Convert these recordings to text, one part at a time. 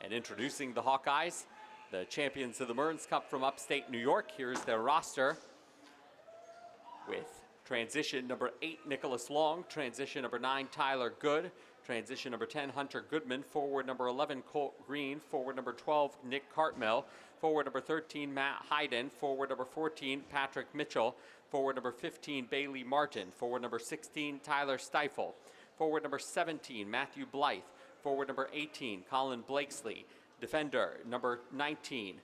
And introducing the Hawkeyes, the champions of the Mearns Cup from upstate New York. Here's their roster with transition number 8, Nicholas Long, transition number 9, Tyler Good, transition number 10, Hunter Goodman, forward number 11, Colt Green, forward number 12, Nick Cartmel, forward number 13, Matt Hayden, forward number 14, Patrick Mitchell, forward number 15, Bailey Martin, forward number 16, Tyler Stifel, forward number 17, Matthew Blythe, forward number 18, Colin Blakesley, defender number 19,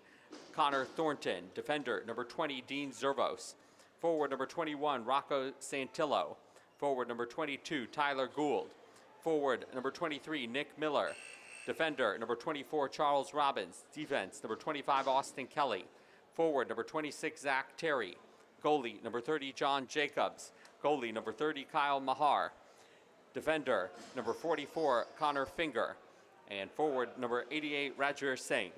Connor Thornton, defender number 20, Dean Zervos, forward number 21, Rocco Santillo, forward number 22, Tyler Gould, forward number 23, Nick Miller, defender number 24, Charles Robbins, defense number 25, Austin Kelly, forward number 26, Zach Terry, goalie number 30, John Jacobs, goalie number 30, Kyle Mahar, defender number 44, Connor Finger, and forward number 88, Rajir Singh.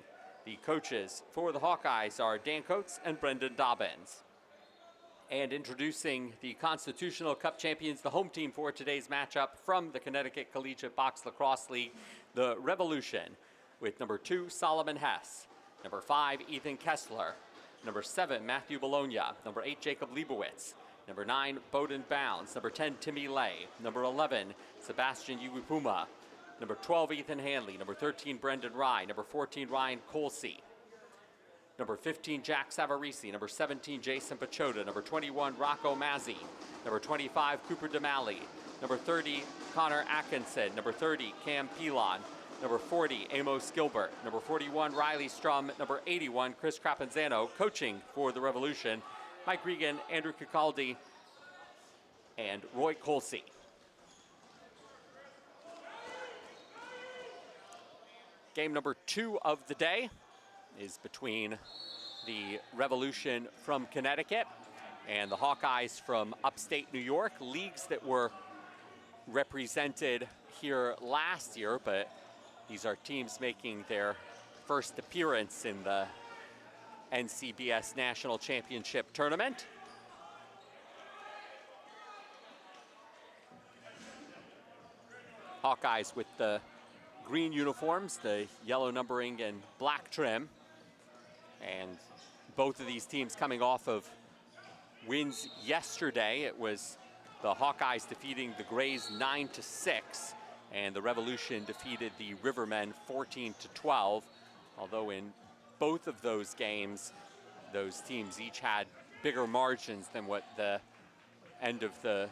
The coaches for the Hawkeyes are Dan Coates and Brendan Dobbins. And introducing the Constitutional Cup champions, the home team for today's matchup from the Connecticut Collegiate Box Lacrosse League, the Revolution, with number 2, Solomon Hess, number 5, Ethan Kessler, number 7, Matthew Bologna, number 8, Jacob Leibowitz, number 9, Bowden Bounds, number 10, Timmy Lay, number 11, Sebastian Uwipuma, number 12, Ethan Hanley, number 13, Brendan Rye, number 14, Ryan Colsey, number 15, Jack Savarese, number 17, Jason Pachota, number 21, Rocco Mazzi, number 25, Cooper DeMalley, number 30, Connor Atkinson, number 30, Cam Pilon, number 40, Amos Gilbert, number 41, Riley Strum, number 81, Chris Crapanzano, coaching for the Revolution, Mike Regan, Andrew Cicaldi, and Roy Colsey. Game number 2 of the day is between the Revolution from Connecticut and the Hawkeyes from upstate New York, leagues that were represented here last year, but these are teams making their first appearance in the NCBS National Championship Tournament. Hawkeyes with the green uniforms, the yellow numbering and black trim. And both of these teams coming off of wins yesterday. It was the Hawkeyes defeating the Grays 9-6, and the Revolution defeated the Rivermen 14-12. Although in both of those games, those teams each had bigger margins than what the end of the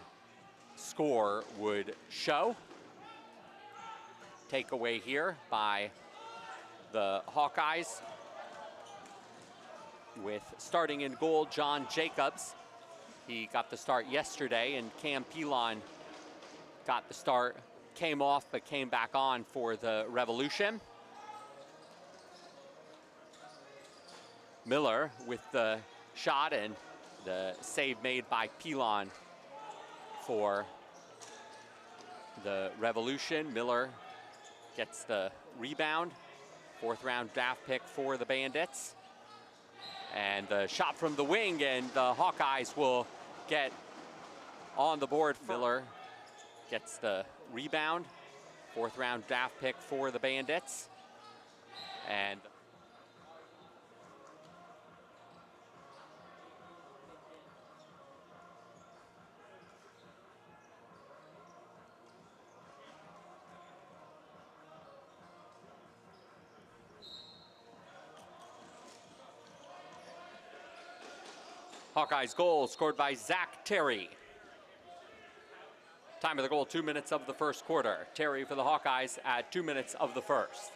score would show. Takeaway here by the Hawkeyes, with starting in goal, John Jacobs. He got the start yesterday, and Cam Pilon got the start, came off, but came back on for the Revolution. Miller with the shot and the save made by Pilon for the Revolution. Miller gets the rebound, 4th round draft pick for the Bandits. And the shot from the wing, and the Hawkeyes will get on the board. Miller gets the rebound, 4th round draft pick for the Bandits. And Hawkeyes goal scored by Zach Terry. Time of the goal, 2 minutes of the first quarter. Terry for the Hawkeyes at 2 minutes of the first.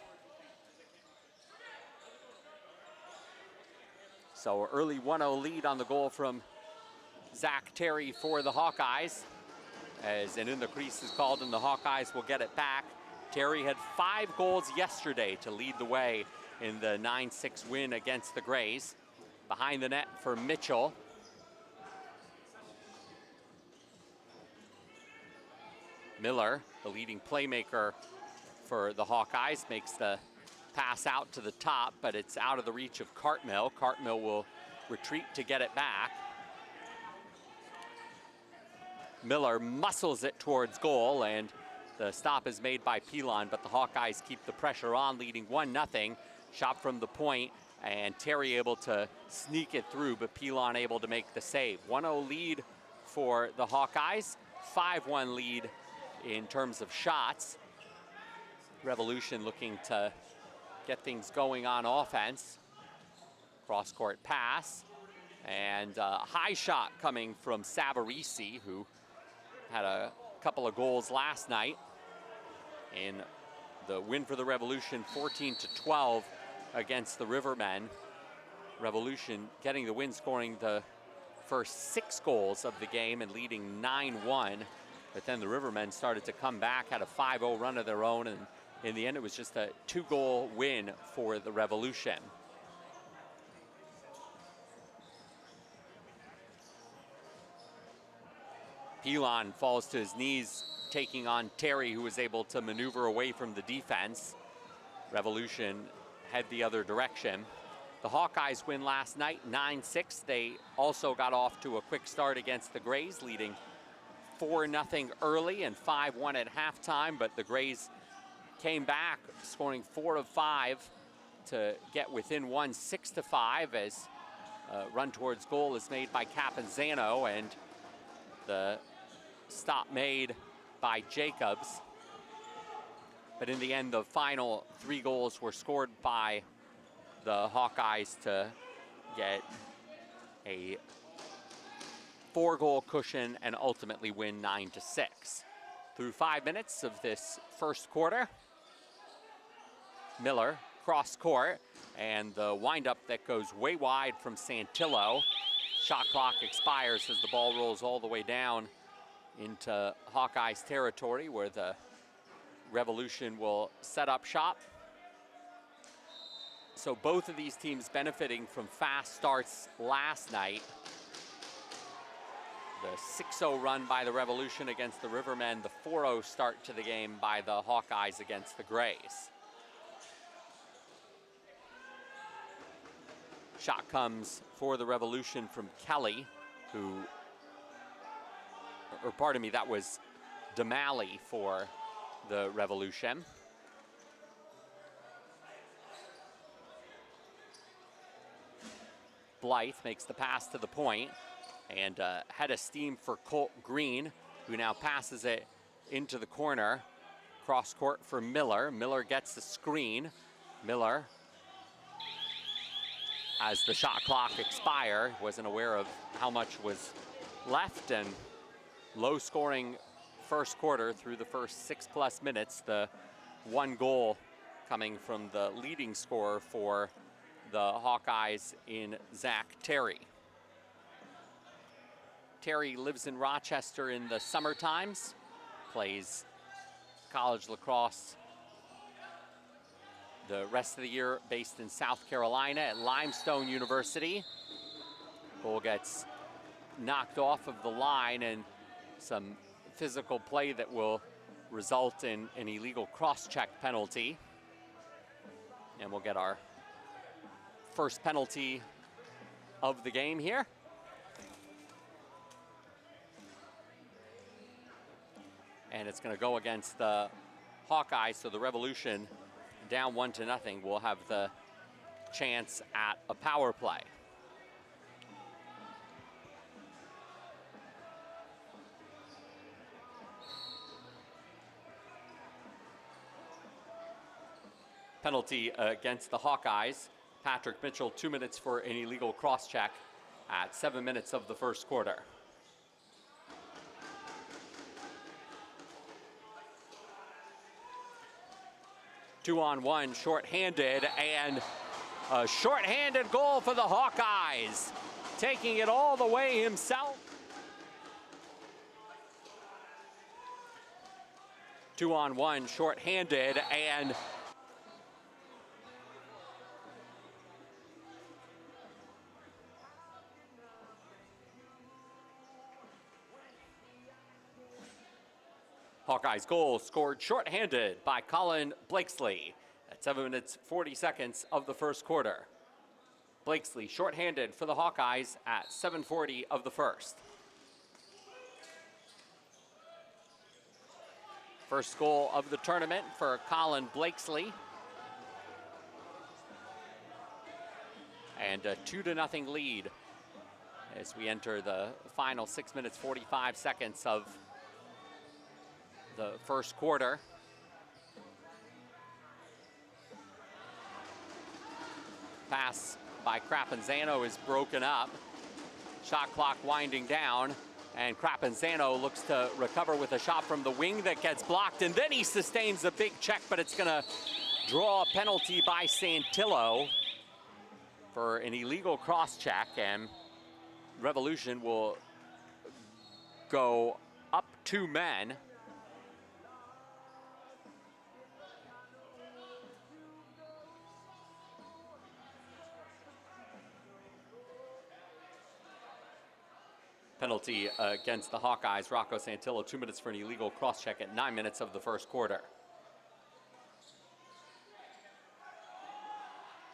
So early 1-0 lead on the goal from Zach Terry for the Hawkeyes, as an in the crease is called and the Hawkeyes will get it back. Terry had 5 goals yesterday to lead the way in the 9-6 win against the Grays. Behind the net for Mitchell. Miller, the leading playmaker for the Hawkeyes, makes the pass out to the top, but it's out of the reach of Cartmel. Cartmel will retreat to get it back. Miller muscles it towards goal, and The stop is made by Pilon, but the Hawkeyes keep the pressure on, leading 1-0. Shot from the point, and Terry able to sneak it through, but Pilon able to make the save. 1-0 lead for the Hawkeyes, 5-1 lead in terms of shots. Revolution looking to get things going on offense. Cross-court pass, and a high shot coming from Savarese, who had a couple of goals last night in the win for the Revolution, 14-12 against the Rivermen. Revolution getting the win, scoring the first 6 goals of the game and leading 9-1. But then the Rivermen started to come back, had a 5-0 run of their own, and in the end it was just a 2-goal win for the Revolution. Pilon falls to his knees, taking on Terry, who was able to maneuver away from the defense. Revolution head the other direction. The Hawkeyes win last night, 9-6. They also got off to a quick start against the Grays, leading 4-0 early and 5-1 at halftime, but the Grays came back, scoring 4 of 5 to get within one, 6-5, as a run towards goal is made by Capanzano, and the stop made by Jacobs. But in the end, the final 3 goals were scored by the Hawkeyes to get a 4-goal cushion and ultimately win 9-6. Through 5 minutes of this first quarter, Miller cross court, and the windup that goes way wide from Santillo. Shot clock expires as the ball rolls all the way down into Hawkeyes territory, where the Revolution will set up shop. So both of these teams benefiting from fast starts last night. The 6-0 run by the Revolution against the Rivermen, the 4-0 start to the game by the Hawkeyes against the Grays. Shot comes for the Revolution from Kelly, or pardon me, that was Damali for the Revolution. Blythe makes the pass to the point, and head of steam for Colt Green, who now passes it into the corner. Cross court for Miller. Miller gets the screen. Miller, as the shot clock expired, wasn't aware of how much was left, and low scoring first quarter through the first 6+ minutes. The 1 goal coming from the leading scorer for the Hawkeyes in Zach Terry. Terry lives in Rochester in the summer times, plays college lacrosse the rest of the year, based in South Carolina at Limestone University. Goal gets knocked off of the line, and some physical play that will result in an illegal cross-check penalty. And we'll get our first penalty of the game here. And it's going to go against the Hawkeyes, so the Revolution, down 1-0, will have the chance at a power play. Penalty against the Hawkeyes. Patrick Mitchell, 2 minutes for an illegal cross-check at 7 minutes of the first quarter. Two-on-one, short-handed, and a short-handed goal for the Hawkeyes, taking it all the way himself. Two-on-one, short-handed, and Hawkeyes goal scored shorthanded by Colin Blakesley at 7 minutes 40 seconds of the first quarter. Blakesley shorthanded for the Hawkeyes at 7:40 of the first. First goal of the tournament for Colin Blakesley. And a 2-0 lead as we enter the final 6 minutes, 45 seconds of the first quarter. Pass by Crapanzano is broken up. Shot clock winding down, and Crapanzano looks to recover with a shot from the wing that gets blocked, and then he sustains a big check, but it's gonna draw a penalty by Santillo for an illegal cross-check, and Revolution will go up 2 men. Penalty against the Hawkeyes. Rocco Santillo, 2 minutes for an illegal cross-check at 9 minutes of the first quarter.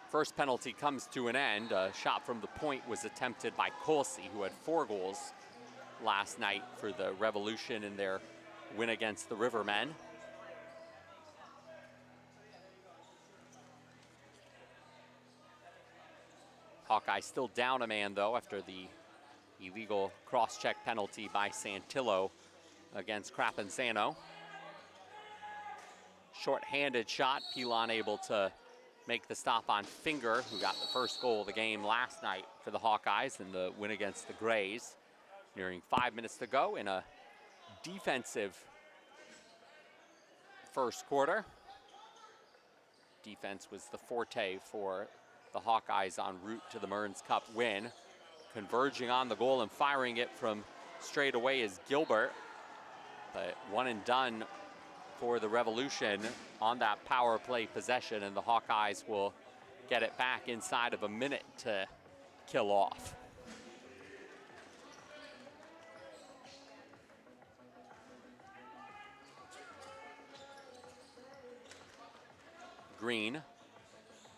First penalty comes to an end. A shot from the point was attempted by Colsey, who had 4 goals last night for the Revolution in their win against the Rivermen. Hawkeye still down a man, though, after the illegal cross-check penalty by Santillo against Crapanzano. Short-handed shot. Pilon able to make the stop on Finger, who got the first goal of the game last night for the Hawkeyes in the win against the Grays. Nearing 5 minutes to go in a defensive first quarter. Defense was the forte for the Hawkeyes en route to the Mearns Cup win. Converging on the goal and firing it from straight away is Gilbert. But one and done for the Revolution on that power play possession, and the Hawkeyes will get it back inside of a minute to kill off. Green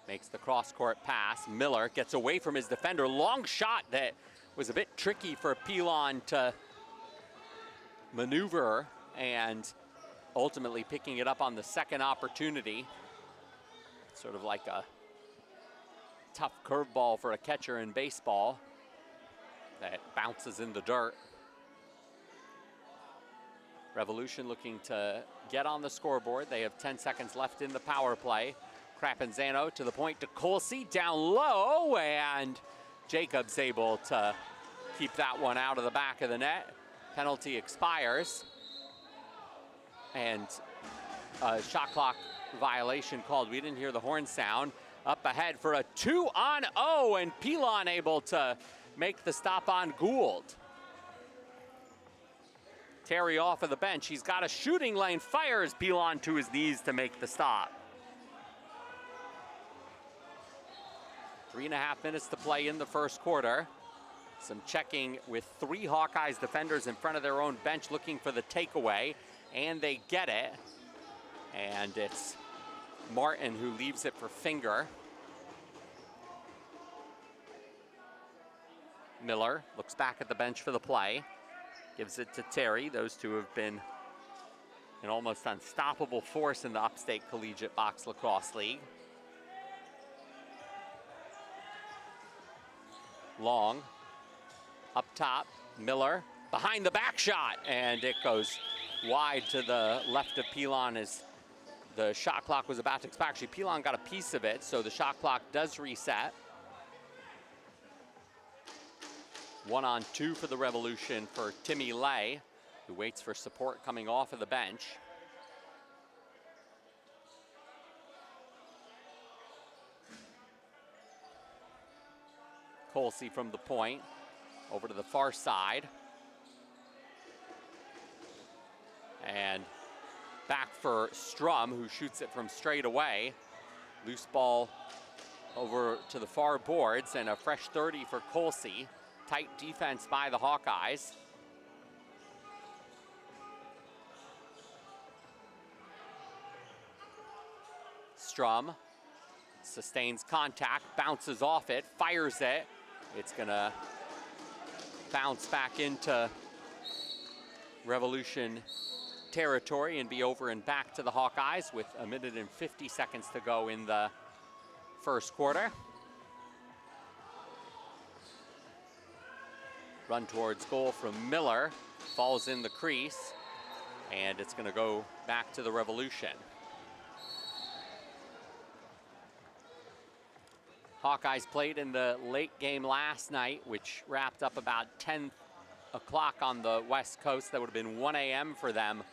makes the cross-court pass. Miller gets away from his defender. Long shot that was a bit tricky for Pilon to maneuver, and ultimately picking it up on the second opportunity. Sort of like a tough curveball for a catcher in baseball that bounces in the dirt. Revolution looking to get on the scoreboard. They have 10 seconds left in the power play. Crapanzano to the point to Colsey, down low, and Jacobs able to keep that one out of the back of the net. Penalty expires, and a shot clock violation called. We didn't hear the horn sound. Up ahead for a 2-on-0, and Pilon able to make the stop on Gould. Terry off of the bench. He's got a shooting lane, fires Pilon to his knees to make the stop. 3.5 minutes to play in the first quarter. Some checking with 3 Hawkeyes defenders in front of their own bench looking for the takeaway, and they get it. And it's Martin who leaves it for Finger. Miller looks back at the bench for the play, gives it to Terry. Those two have been an almost unstoppable force in the Upstate Collegiate Box Lacrosse League. Long, up top, Miller, behind the back shot, and it goes wide to the left of Pilon as the shot clock was about to expire. Actually, Pilon got a piece of it, so the shot clock does reset. 1-on-2 for the Revolution for Timmy Lay, who waits for support coming off of the bench. Colsey from the point, over to the far side. And back for Strum, who shoots it from straight away. Loose ball over to the far boards, and a fresh 30 for Colsey. Tight defense by the Hawkeyes. Strum sustains contact, bounces off it, fires it. It's gonna bounce back into Revolution territory and be over and back to the Hawkeyes with 1 minute and 50 seconds to go in the first quarter. Run towards goal from Miller, falls in the crease, and it's going to go back to the Revolution. Hawkeyes played in the late game last night, which wrapped up about 10 o'clock on the West Coast. That would have been 1 a.m. for them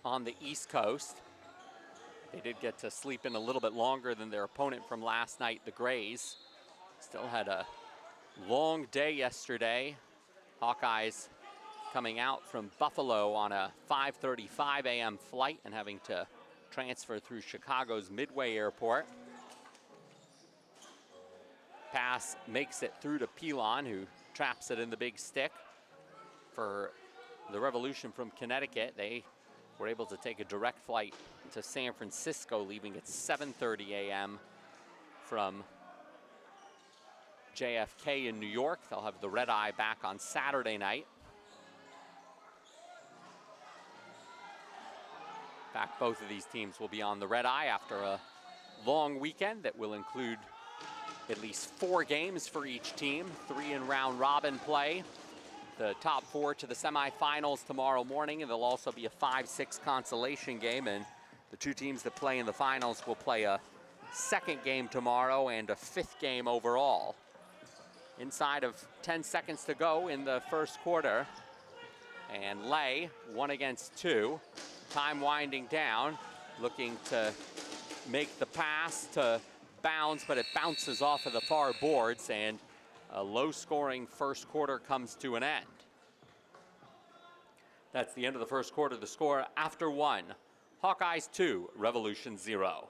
on the East Coast. They did get to sleep in a little bit longer than their opponent from last night, the Grays. Still had a long day yesterday. Hawkeyes coming out from Buffalo on a 5:35 a.m. flight and having to transfer through Chicago's Midway Airport. Pass makes it through to Pilon, who traps it in the big stick. For the Revolution from Connecticut, they were able to take a direct flight to San Francisco, leaving at 7:30 a.m. from JFK in New York. They'll have the red eye back on Saturday night. In fact, both of these teams will be on the red eye after a long weekend that will include at least 4 games for each team, 3 in round robin play. The top 4 to the semifinals tomorrow morning, and there'll also be a 5-6 consolation game, and the 2 teams that play in the finals will play a 2nd game tomorrow and a 5th game overall. Inside of 10 seconds to go in the first quarter, and Lay 1 against 2. Time winding down, looking to make the pass to Bounds, but it bounces off of the far boards, and a low-scoring first quarter comes to an end. That's the end of the first quarter. The score after 1, Hawkeyes 2, Revolution 0.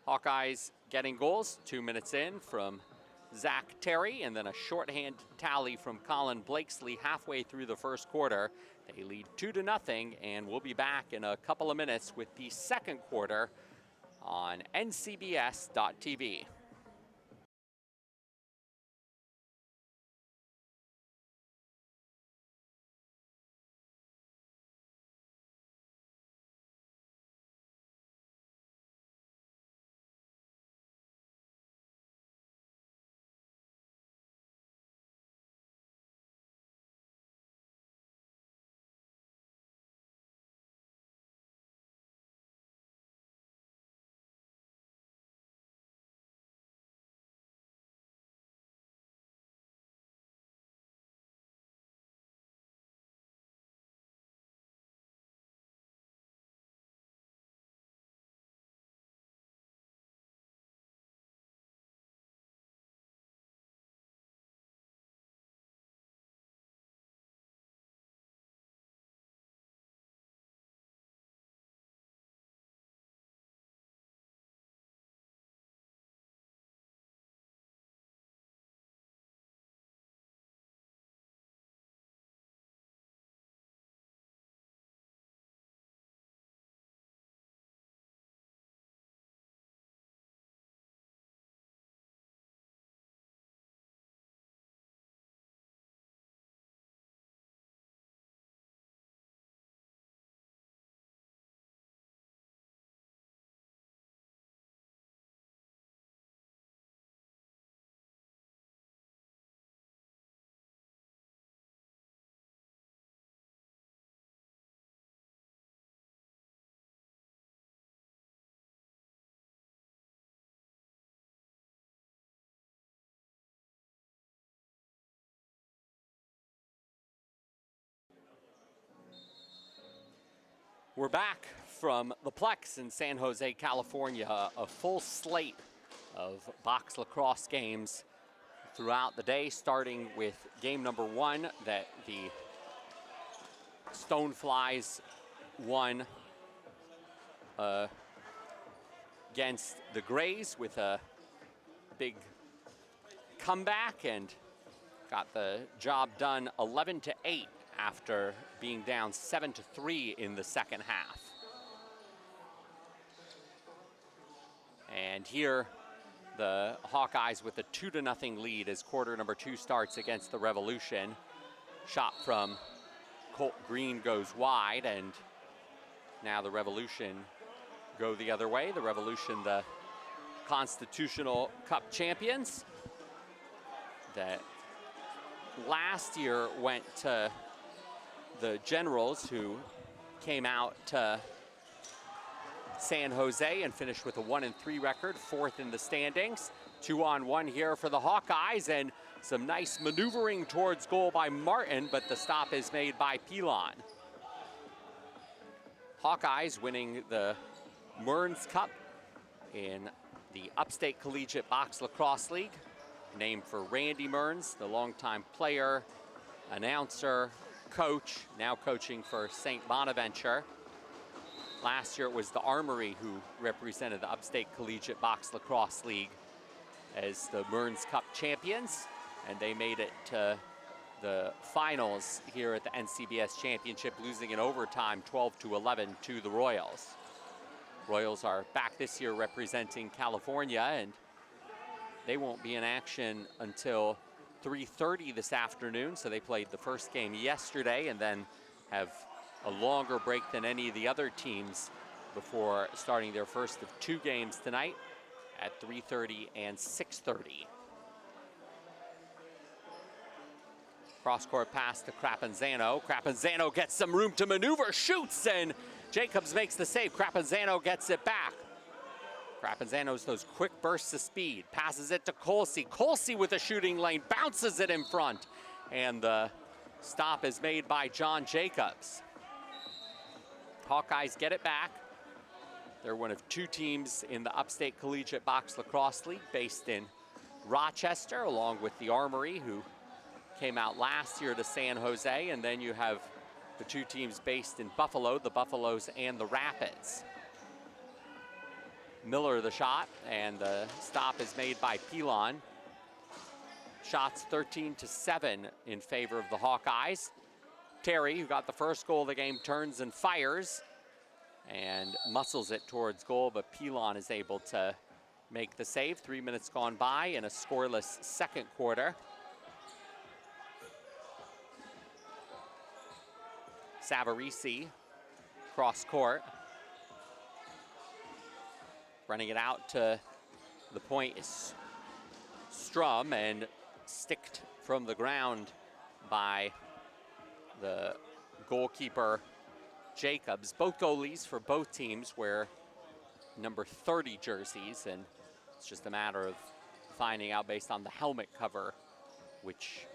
Hawkeyes getting goals 2 minutes in from Zach Terry, and then a shorthand tally from Colin Blakesley halfway through the first quarter. They lead 2-0, and we'll be back in a couple of minutes with the second quarter on NCBS.TV. We're back from the Plex in San Jose, California. A full slate of box lacrosse games throughout the day, starting with game number 1 that the Stoneflies won against the Grays with a big comeback and got the job done 11-8 after being down 7-3 in the second half. And here, the Hawkeyes with a 2-0 lead as quarter number 2 starts against the Revolution. Shot from Colt Green goes wide, and now the Revolution go the other way. The Revolution, the Constitutional Cup champions that last year went to the Generals, who came out to San Jose and finished with a 1-3 record, 4th in the standings. 2-on-1 here for the Hawkeyes, and some nice maneuvering towards goal by Martin, but the stop is made by Pilon. Hawkeyes winning the Mearns Cup in the Upstate Collegiate Box Lacrosse League, named for Randy Mearns, the longtime player, announcer, coach, now coaching for St. Bonaventure. Last year it was the Armory who represented the Upstate Collegiate Box Lacrosse League as the Mearns Cup champions, and they made it to the finals here at the NCBS Championship, losing in overtime 12-11 to the Royals. Royals are back this year representing California, and they won't be in action until 3:30 this afternoon, so they played the first game yesterday and then have a longer break than any of the other teams before starting their first of 2 games tonight at 3:30 and 6:30. Cross-court pass to Crapanzano. Crapanzano gets some room to maneuver, shoots, and Jacobs makes the save. Crapanzano gets it back. Crapanzano's those quick bursts of speed. Passes it to Colsey. Colsey with a shooting lane, bounces it in front, and the stop is made by John Jacobs. Hawkeyes get it back. They're one of 2 teams in the Upstate Collegiate Box Lacrosse League based in Rochester, along with the Armory, who came out last year to San Jose, and then you have the 2 teams based in Buffalo, the Buffaloes and the Rapids. Miller the shot, and the stop is made by Pilon. Shots 13-7 in favor of the Hawkeyes. Terry, who got the first goal of the game, turns and fires and muscles it towards goal, but Pilon is able to make the save. 3 minutes gone by in a scoreless second quarter. Savarese, cross court. Running it out to the point is Strum, and sticked from the ground by the goalkeeper Jacobs. Both goalies for both teams wear number 30 jerseys, and it's just a matter of finding out based on the helmet cover which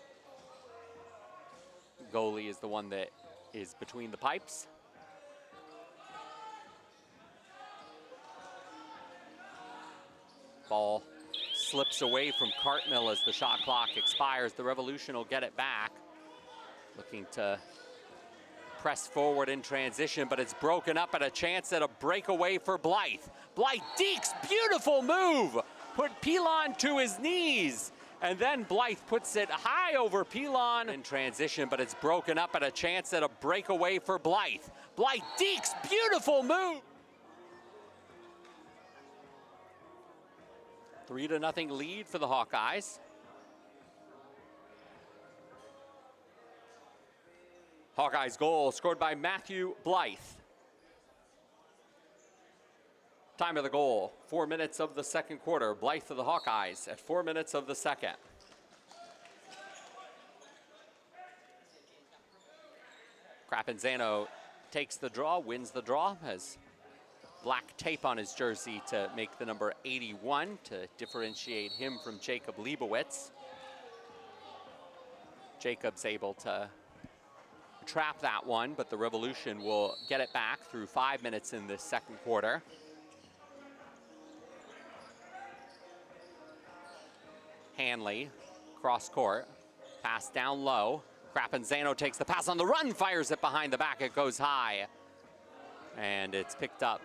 goalie is the one that is between the pipes. Ball slips away from Cartmill as the shot clock expires. The Revolution will get it back. Looking to press forward in transition, but it's broken up at a chance at a breakaway for Blythe. Blythe dekes, beautiful move. Put Pilon to his knees. And then Blythe puts it high over Pilon in transition, but it's broken up at a chance at a breakaway for Blythe. Blythe dekes, beautiful move. 3-0 lead for the Hawkeyes. Hawkeyes goal scored by Matthew Blythe. Time of the goal, 4 minutes of the second quarter. Blythe for the Hawkeyes at 4 minutes of the second. Crapanzano takes the draw, wins the draw, has black tape on his jersey to make the number 81 to differentiate him from Jacob Leibowitz. Jacob's able to trap that one, but the Revolution will get it back through 5 minutes in this second quarter. Hanley, cross court, pass down low. Crapanzano takes the pass on the run, fires it behind the back, it goes high. And it's picked up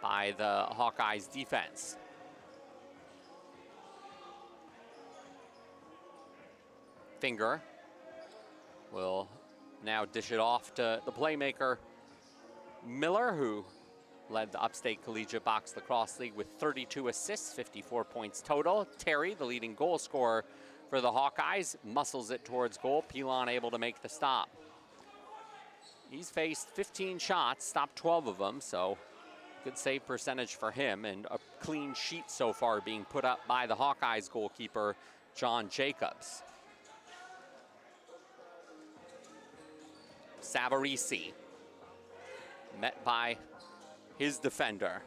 by the Hawkeyes defense. Finger will now dish it off to the playmaker Miller, who led the Upstate Collegiate Box Lacrosse League with 32 assists, 54 points total. Terry, the leading goal scorer for the Hawkeyes. Muscles it towards goal. Pilon able to make the stop. He's faced 15 shots, stopped 12 of them, so good save percentage for him, and a clean sheet so far being put up by the Hawkeyes goalkeeper, John Jacobs. Savarese met by his defender.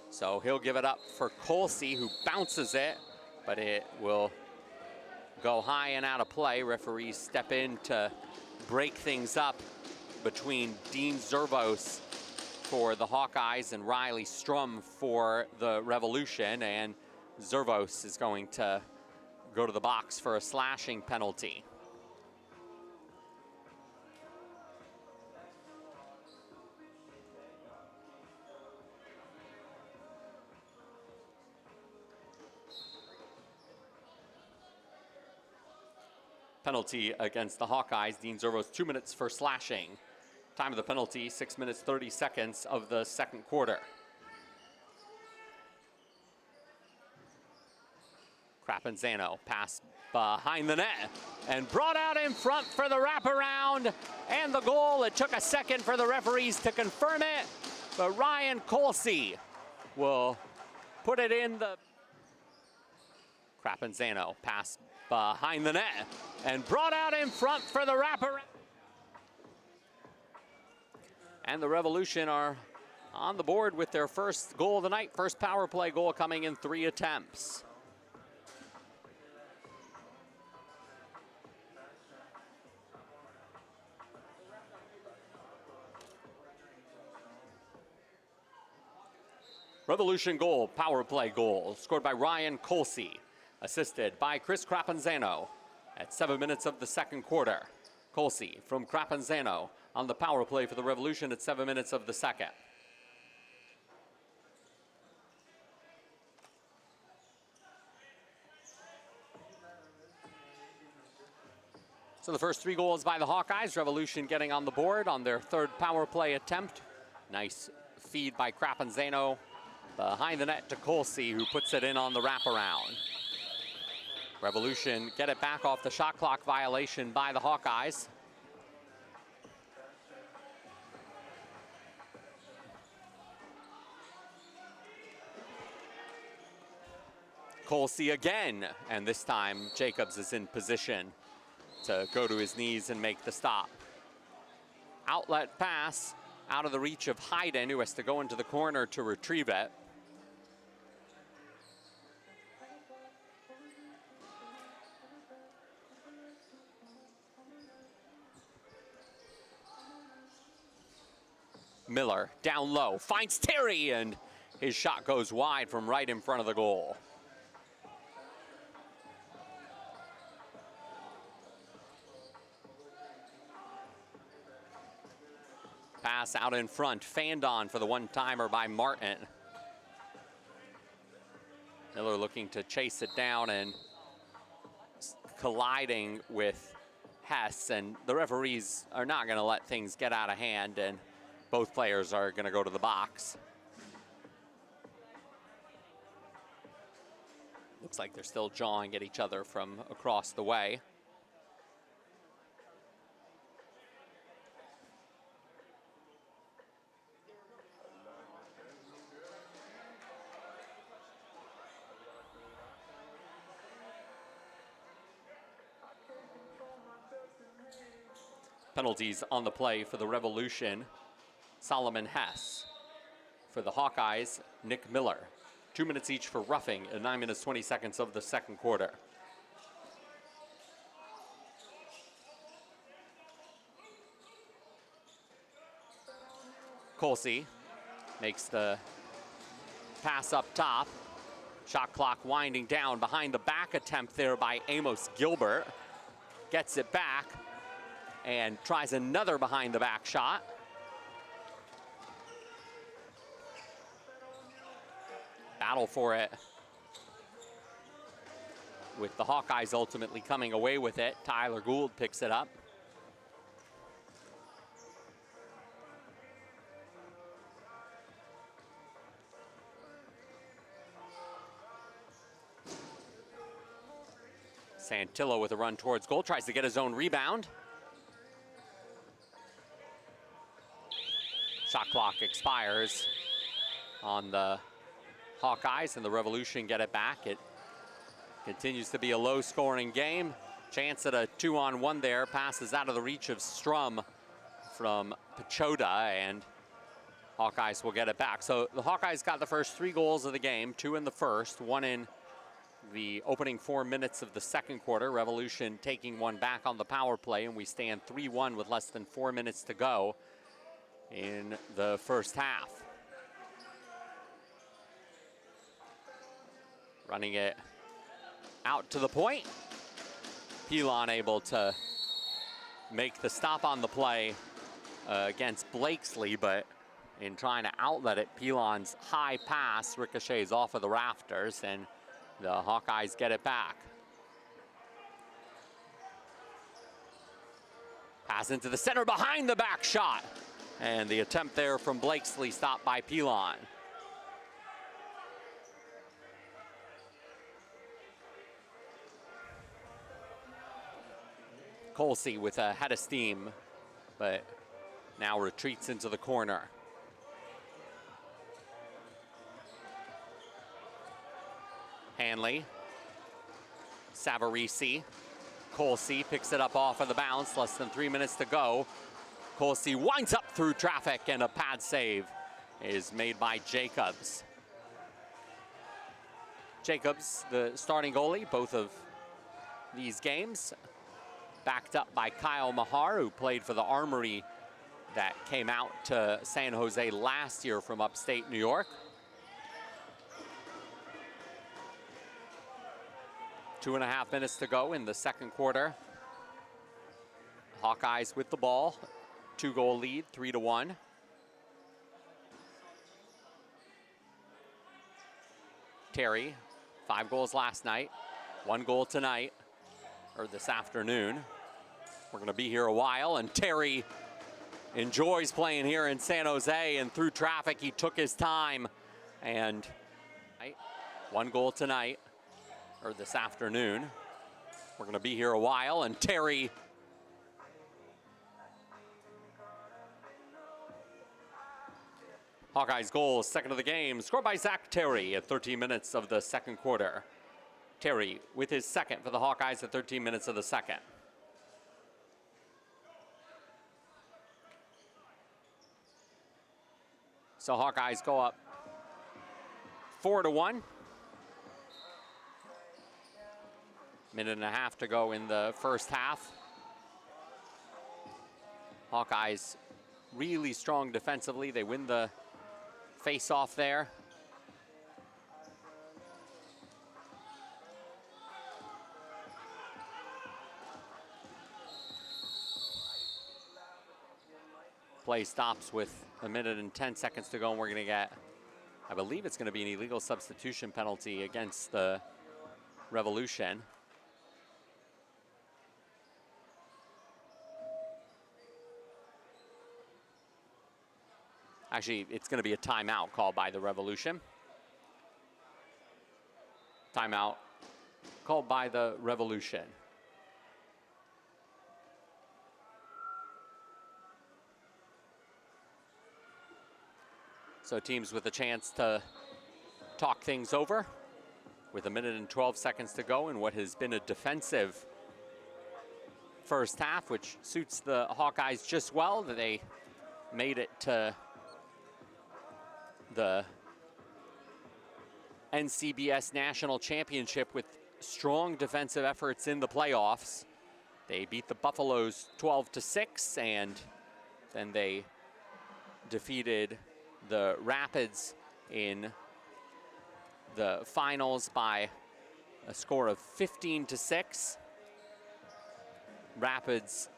So he'll give it up for Colsey, who bounces it, but it will go high and out of play. Referees step in to break things up between Dean Zervos for the Hawkeyes and Riley Strum for the Revolution, and Zervos is going to go to the box for a slashing penalty. Penalty against the Hawkeyes. Dean Zervos, 2 minutes for slashing. Time of the penalty, 6 minutes, 30 seconds of the second quarter. Crapanzano pass behind the net and brought out in front for the wraparound and the goal. It took a second for the referees to confirm it, but Ryan Colsey will put it in the... Crapanzano pass behind the net and brought out in front for the wraparound. And the Revolution are on the board with their first goal of the night, first power play goal coming in 3 attempts. Revolution goal, power play goal, scored by Ryan Colsey, assisted by Chris Crapanzano at 7 minutes of the second quarter. Colsey from Crapanzano on the power play for the Revolution at 7 minutes of the second. So the first 3 goals by the Hawkeyes. Revolution getting on the board on their third power play attempt. Nice feed by Crapanzano behind the net to Colsey, who puts it in on the wraparound. Revolution get it back off the shot clock violation by the Hawkeyes. Colsey again, and this time Jacobs is in position to go to his knees and make the stop. Outlet pass out of the reach of Hayden, who has to go into the corner to retrieve it. Miller down low, finds Terry, and his shot goes wide from right in front of the goal. Pass out in front, fanned on for the one-timer by Martin. Miller looking to chase it down and colliding with Hess, and the referees are not going to let things get out of hand, and both players are going to go to the box. Looks like they're still jawing at each other from across the way. Penalties on the play for the Revolution. Solomon Hess. For the Hawkeyes, Nick Miller. 2 minutes each for roughing in 9 minutes 20 seconds of the second quarter. Colsey makes the pass up top. Shot clock winding down behind the back attempt there by Amos Gilbert. Gets it back and tries another behind the back shot. Battle for it, with the Hawkeyes ultimately coming away with it. Tyler Gould picks it up. Santillo with a run towards goal, tries to get his own rebound. Shot clock expires on the Hawkeyes, and the Revolution get it back. It continues to be a low-scoring game. Chance at a 2-on-1 there. Passes out of the reach of Strum from Pachota, and Hawkeyes will get it back. So the Hawkeyes got the first 3 goals of the game, 2 in the first, 1 in the opening 4 minutes of the second quarter. Revolution taking 1 back on the power play, and we stand 3-1 with less than 4 minutes to go in the first half. Running it out to the point. Pilon able to make the stop on the play against Blakesley, but in trying to outlet it, Pilon's high pass ricochets off of the rafters, and the Hawkeyes get it back. Pass into the center behind the back shot, and the attempt there from Blakesley stopped by Pilon. Colsey with a head of steam, but now retreats into the corner. Hanley, Savarese, Colsey picks it up off of the bounce, less than 3 minutes to go. Colsey winds up through traffic, and a pad save is made by Jacobs. Jacobs, the starting goalie, both of these games, backed up by Kyle Mahar, who played for the Armory that came out to San Jose last year from upstate New York. 2.5 minutes to go in the second quarter. Hawkeyes with the ball, 2-goal lead, 3-1. Terry, 5 goals last night, 1 goal tonight, or this afternoon. We're gonna be here a while, and Terry enjoys playing here in San Jose, and through traffic, he took his time, and 1 goal tonight, or this afternoon. We're gonna be here a while, and Terry Hawkeyes goal, second of the game, scored by Zach Terry at 13 minutes of the second quarter. Terry with his second for the Hawkeyes at 13 minutes of the second. So Hawkeyes go up 4-1. Minute and a half to go in the first half. Hawkeyes really strong defensively. They win the face-off there. Play stops with 1 minute and 10 seconds to go, and we're going to get, I believe it's going to be an illegal substitution penalty against the Revolution. Actually, it's going to be a timeout called by the Revolution. Timeout called by the Revolution. So teams with a chance to talk things over with 1 minute and 12 seconds to go in what has been a defensive first half, which suits the Hawkeyes just well. They made it to the NCBS National Championship with strong defensive efforts in the playoffs. They beat the Buffaloes 12-6, and then they defeated the Rapids in the finals by a score of 15-6. Rapids,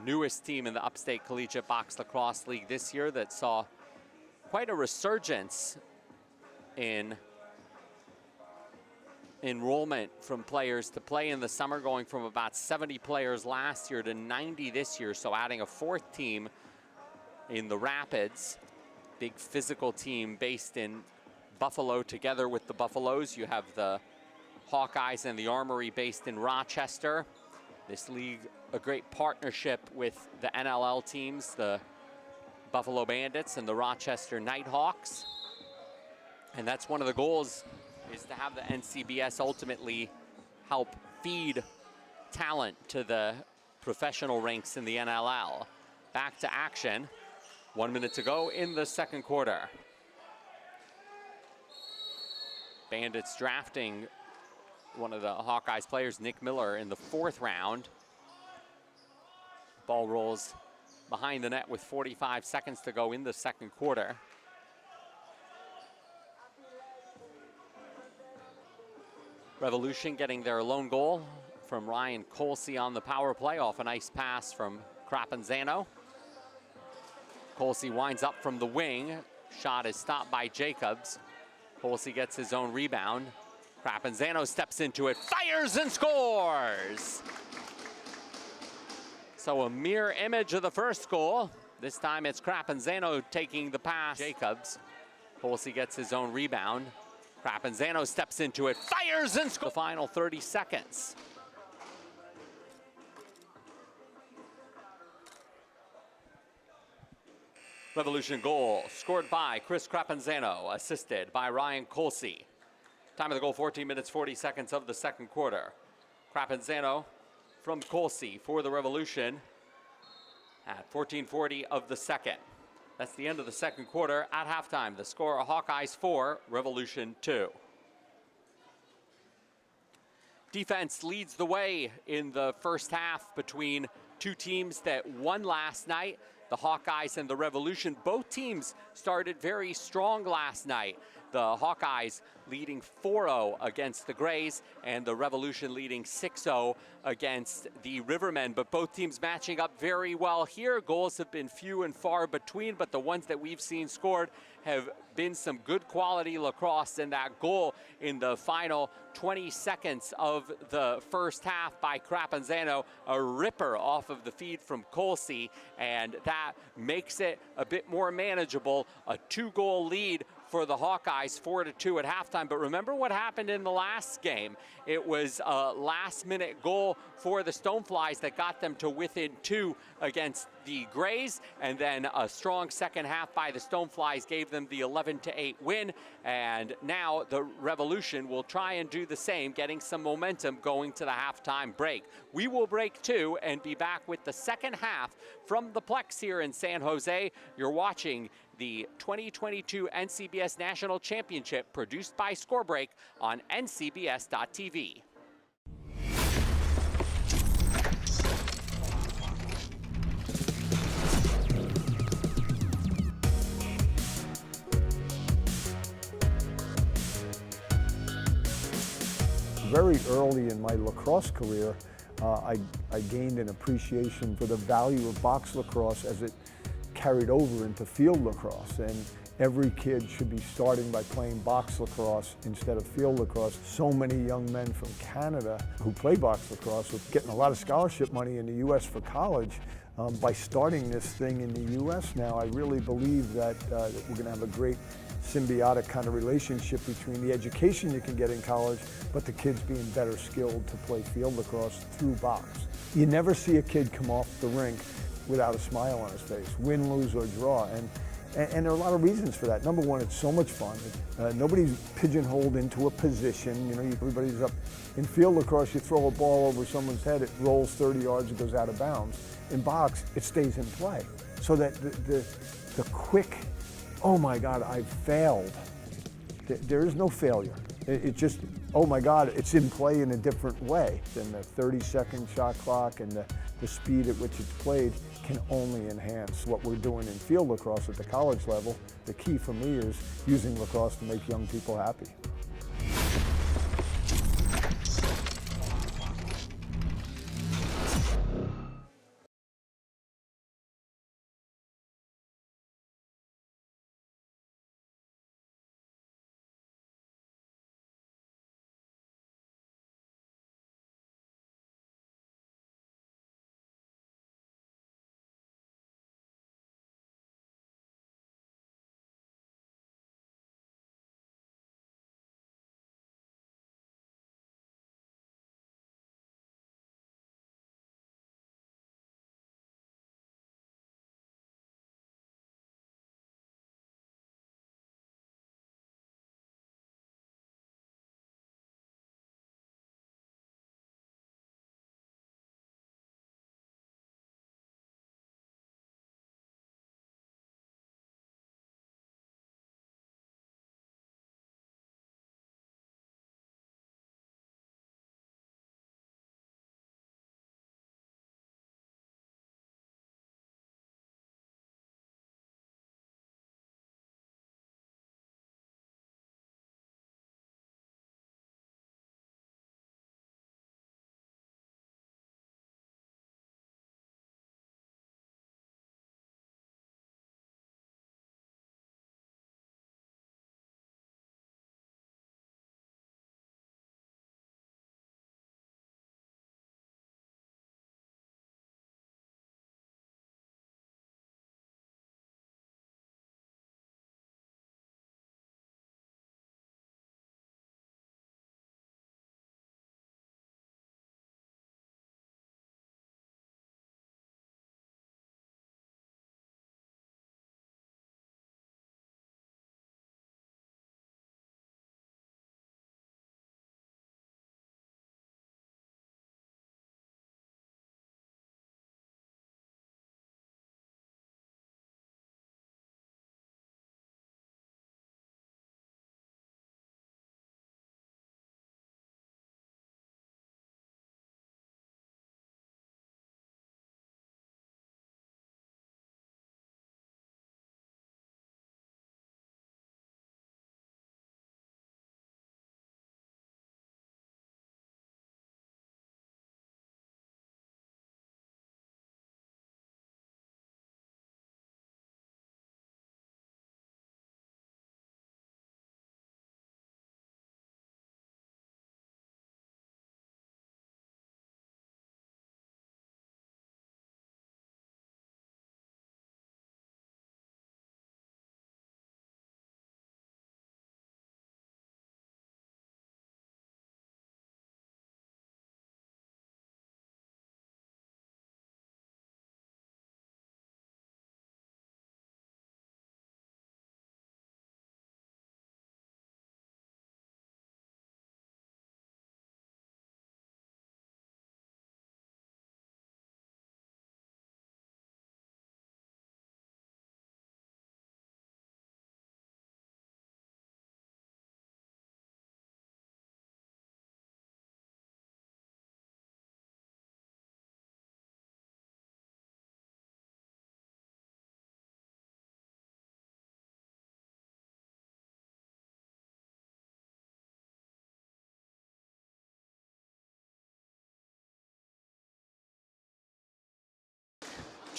newest team in the Upstate Collegiate Box Lacrosse League this year, that saw quite a resurgence in enrollment from players to play in the summer, going from about 70 players last year to 90 this year, so adding a 4th team in the Rapids. Big physical team based in Buffalo. Together with the Buffaloes, you have the Hawkeyes and the Armory based in Rochester. This league, a great partnership with the NLL teams, the Buffalo Bandits and the Rochester Nighthawks. And that's one of the goals, is to have the NCBS ultimately help feed talent to the professional ranks in the NLL. Back to action. 1 minute to go in the second quarter. Bandits drafting one of the Hawkeyes players, Nick Miller, in the 4th round. Ball rolls behind the net with 45 seconds to go in the second quarter. Revolution getting their lone goal from Ryan Colsey on the power play off a nice pass from Crapanzano. Colsey winds up from the wing. Shot is stopped by Jacobs. Colsey gets his own rebound. Crapanzano steps into it, fires and scores! So a mirror image of the first goal. This time it's Crapanzano taking the pass. Jacobs. Colsey gets his own rebound. Crapanzano steps into it, fires and scores! The final 30 seconds. Revolution goal scored by Chris Crapanzano, assisted by Ryan Colsey. Time of the goal, 14 minutes, 40 seconds of the second quarter. Crapanzano from Colsey for the Revolution at 14:40 of the second. That's the end of the second quarter. At halftime, the score, Hawkeyes 4, Revolution 2. Defense leads the way in the first half between two teams that won last night, the Hawkeyes and the Revolution. Both teams started very strong last night. The Hawkeyes leading 4-0 against the Grays, and the Revolution leading 6-0 against the Rivermen. But both teams matching up very well here. Goals have been few and far between, but the ones that we've seen scored have been some good quality lacrosse. And that goal in the final 20 seconds of the first half by Crapanzano, a ripper off of the feed from Colsey, and that makes it a bit more manageable. A 2-goal lead for the Hawkeyes, 4-2 at halftime. But remember what happened in the last game. It was a last-minute goal for the Stoneflies that got them to within 2 against the Grays, and then a strong second half by the Stoneflies gave them the 11-8 win. And now the Revolution will try and do the same, getting some momentum going to the halftime break. We will break too and be back with the second half from the Plex here in San Jose. You're watching the 2022 NCBS National Championship, produced by Scorebreak on ncbs.tv. Very early in my lacrosse career, I gained an appreciation for the value of box lacrosse as it carried over into field lacrosse, and every kid should be starting by playing box lacrosse instead of field lacrosse. So many young men from Canada who play box lacrosse are getting a lot of scholarship money in the U.S. for college. By starting this thing in the U.S. now, I really believe that we're going to have a great symbiotic kind of relationship between the education you can get in college, but the kids being better skilled to play field lacrosse through box. You never see a kid come off the rink without a smile on his face, win, lose, or draw. And there are a lot of reasons for that. Number one, it's so much fun. Nobody's pigeonholed into a position. You know, everybody's up. In field lacrosse, you throw a ball over someone's head, it rolls 30 yards, it goes out of bounds. In box, it stays in play. So that the quick, oh my God, I failed. There is no failure. It just, oh my God, it's in play in a different way. Than the 30-second shot clock and the speed at which it's played can only enhance what we're doing in field lacrosse at the college level. The key for me is using lacrosse to make young people happy.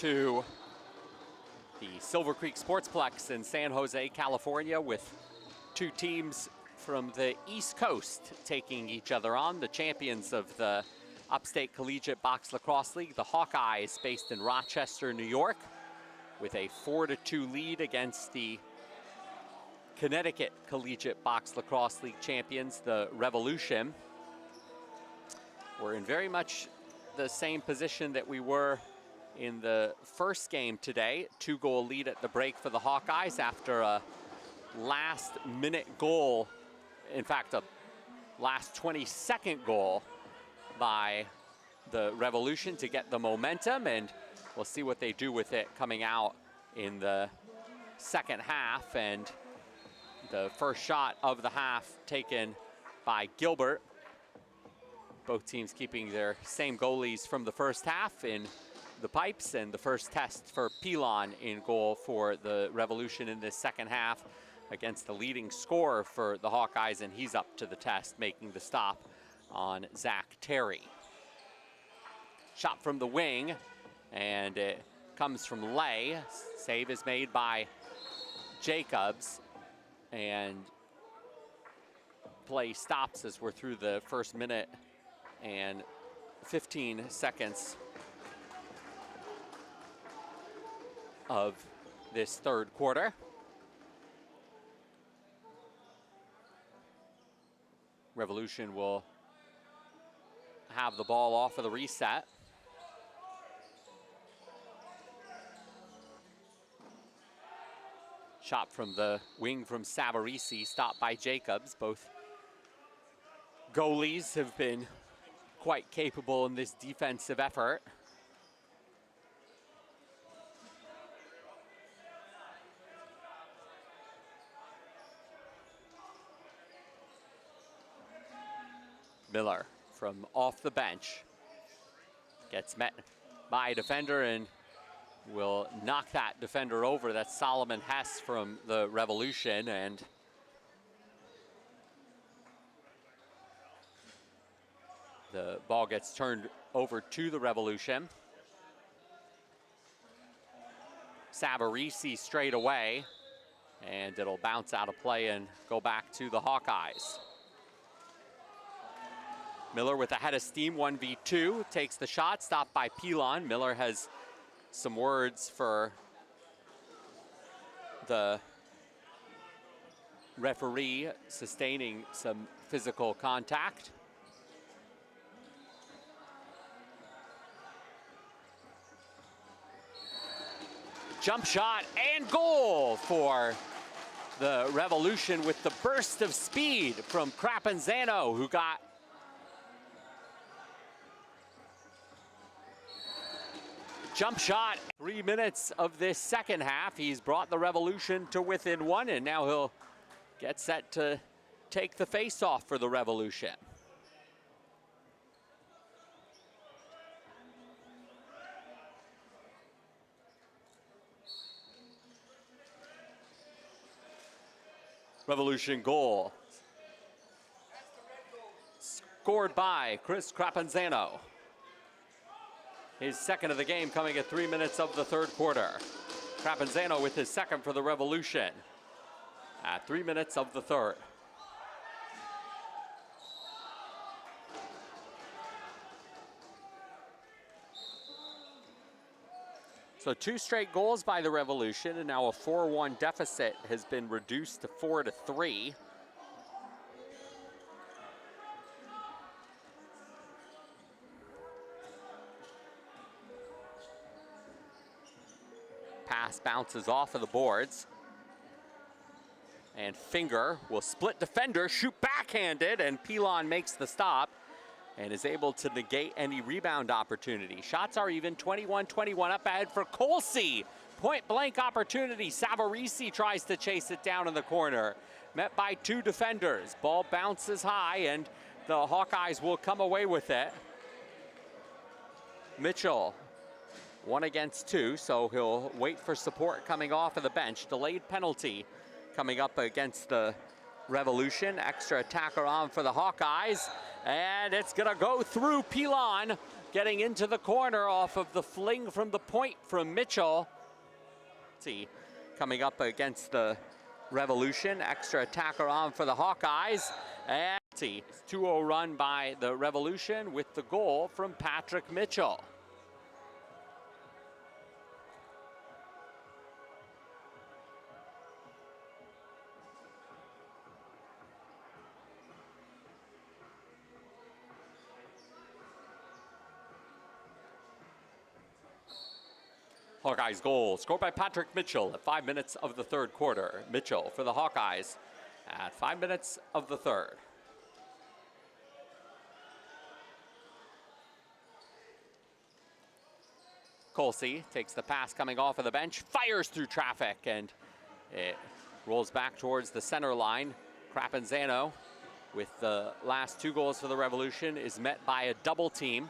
to the Silver Creek Sportsplex in San Jose, California, with two teams from the East Coast taking each other on. The champions of the Upstate Collegiate Box Lacrosse League, the Hawkeyes, based in Rochester, New York, with a 4-2 lead against the Connecticut Collegiate Box Lacrosse League champions, the Revolution. We're in very much the same position that we were in the first game today. 2-goal lead at the break for the Hawkeyes after a last-minute goal, in fact, a last 22nd goal by the Revolution to get the momentum, and we'll see what they do with it coming out in the second half. And the first shot of the half taken by Gilbert. Both teams keeping their same goalies from the first half in the pipes, and the first test for Pilon in goal for the Revolution in this second half against the leading scorer for the Hawkeyes, and he's up to the test, making the stop on Zach Terry. Shot from the wing, and it comes from Lay. Save is made by Jacobs, and play stops as we're through the first minute and 15 seconds of this third quarter. Revolution will have the ball off of the reset. Shot from the wing from Savarese, stopped by Jacobs. Both goalies have been quite capable in this defensive effort. Miller from off the bench gets met by a defender and will knock that defender over. That's Solomon Hess from the Revolution, and the ball gets turned over to the Revolution. Savarese straight away, and it'll bounce out of play and go back to the Hawkeyes. Miller with a head of steam, 1v2, takes the shot, stopped by Pilon. Miller has some words for the referee, sustaining some physical contact. Jump shot and goal for the Revolution with the burst of speed from Crapanzano, who got jump shot. 3 minutes of this second half. He's brought the Revolution to within one, and now he'll get set to take the face-off for the Revolution. Revolution goal. Scored by Chris Crapanzano. His second of the game coming at 3 minutes of the third quarter. Crapanzano with his second for the Revolution at 3 minutes of the third. So 2 straight goals by the Revolution, and now a 4-1 deficit has been reduced to 4-3. Pass bounces off of the boards. And Finger will split defender, shoot backhanded, and Pilon makes the stop and is able to negate any rebound opportunity. Shots are even, 21-21 up ahead for Colsey. Point blank opportunity. Savarese tries to chase it down in the corner. Met by 2 defenders. Ball bounces high, and the Hawkeyes will come away with it. Mitchell, 1 against 2, so he'll wait for support coming off of the bench. Delayed penalty coming up against the Revolution. Extra attacker on for the Hawkeyes, and it's gonna go through Pilon getting into the corner off of the fling from the point from Mitchell. Let's see, coming up against the Revolution, extra attacker on for the Hawkeyes. And see, 2-0 run by the Revolution with the goal from Patrick Mitchell. Hawkeyes goal scored by Patrick Mitchell at 5 minutes of the third quarter. Mitchell for the Hawkeyes at 5 minutes of the third. Colsey takes the pass coming off of the bench, fires through traffic, and it rolls back towards the center line. Crapanzano, with the last 2 goals for the Revolution, is met by a double team.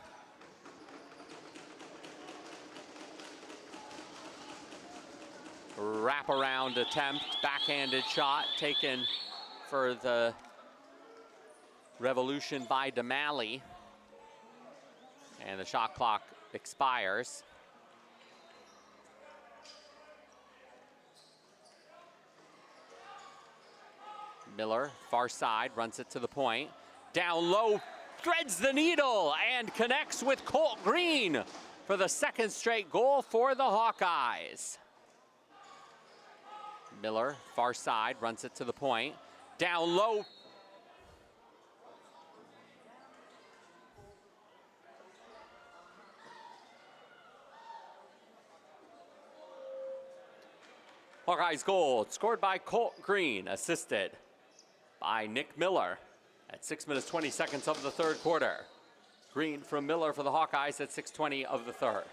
Wraparound attempt, backhanded shot taken for the Revolution by Damali. And the shot clock expires. Miller, far side, runs it to the point. Down low, threads the needle and connects with Colt Green for the second straight goal for the Hawkeyes. Miller, far side, runs it to the point. Down low. Hawkeyes goal scored by Colt Green, assisted by Nick Miller at 6 minutes 20 seconds of the third quarter. Green from Miller for the Hawkeyes at 6:20 of the third.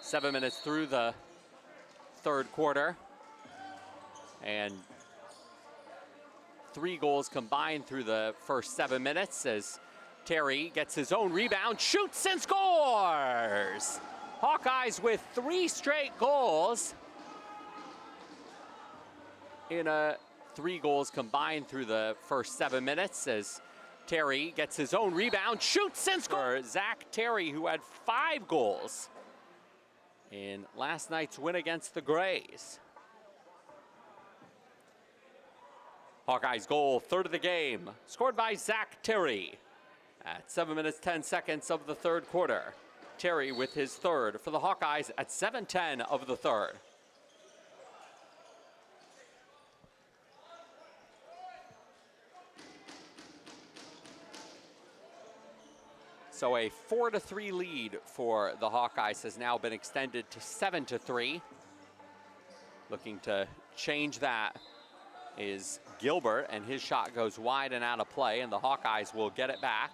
Seven minutes through the third quarter, and 3 goals combined through the first 7 minutes as Terry gets his own rebound, shoots and scores! Hawkeyes with 3 straight goals in 3 goals combined through the first 7 minutes as Terry gets his own rebound, shoots and scores! Zach Terry, who had 5 goals in last night's win against the Grays. Hawkeyes goal, third of the game, scored by Zach Terry at 7 minutes 10 seconds of the third quarter. Terry with his third for the Hawkeyes at 7:10 of the third. So a 4-3 lead for the Hawkeyes has now been extended to 7-3. Looking to change that is Gilbert, and his shot goes wide and out of play, and the Hawkeyes will get it back.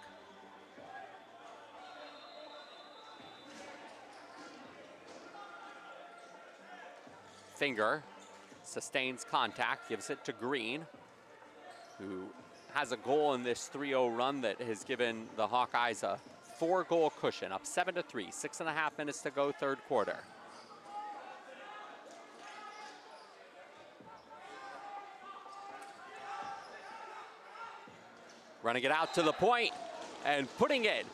Finger sustains contact, gives it to Green, who has a goal in this 3-0 run that has given the Hawkeyes a 4-goal cushion, up 7-3, 6.5 minutes to go, third quarter. Running it out to the point and putting it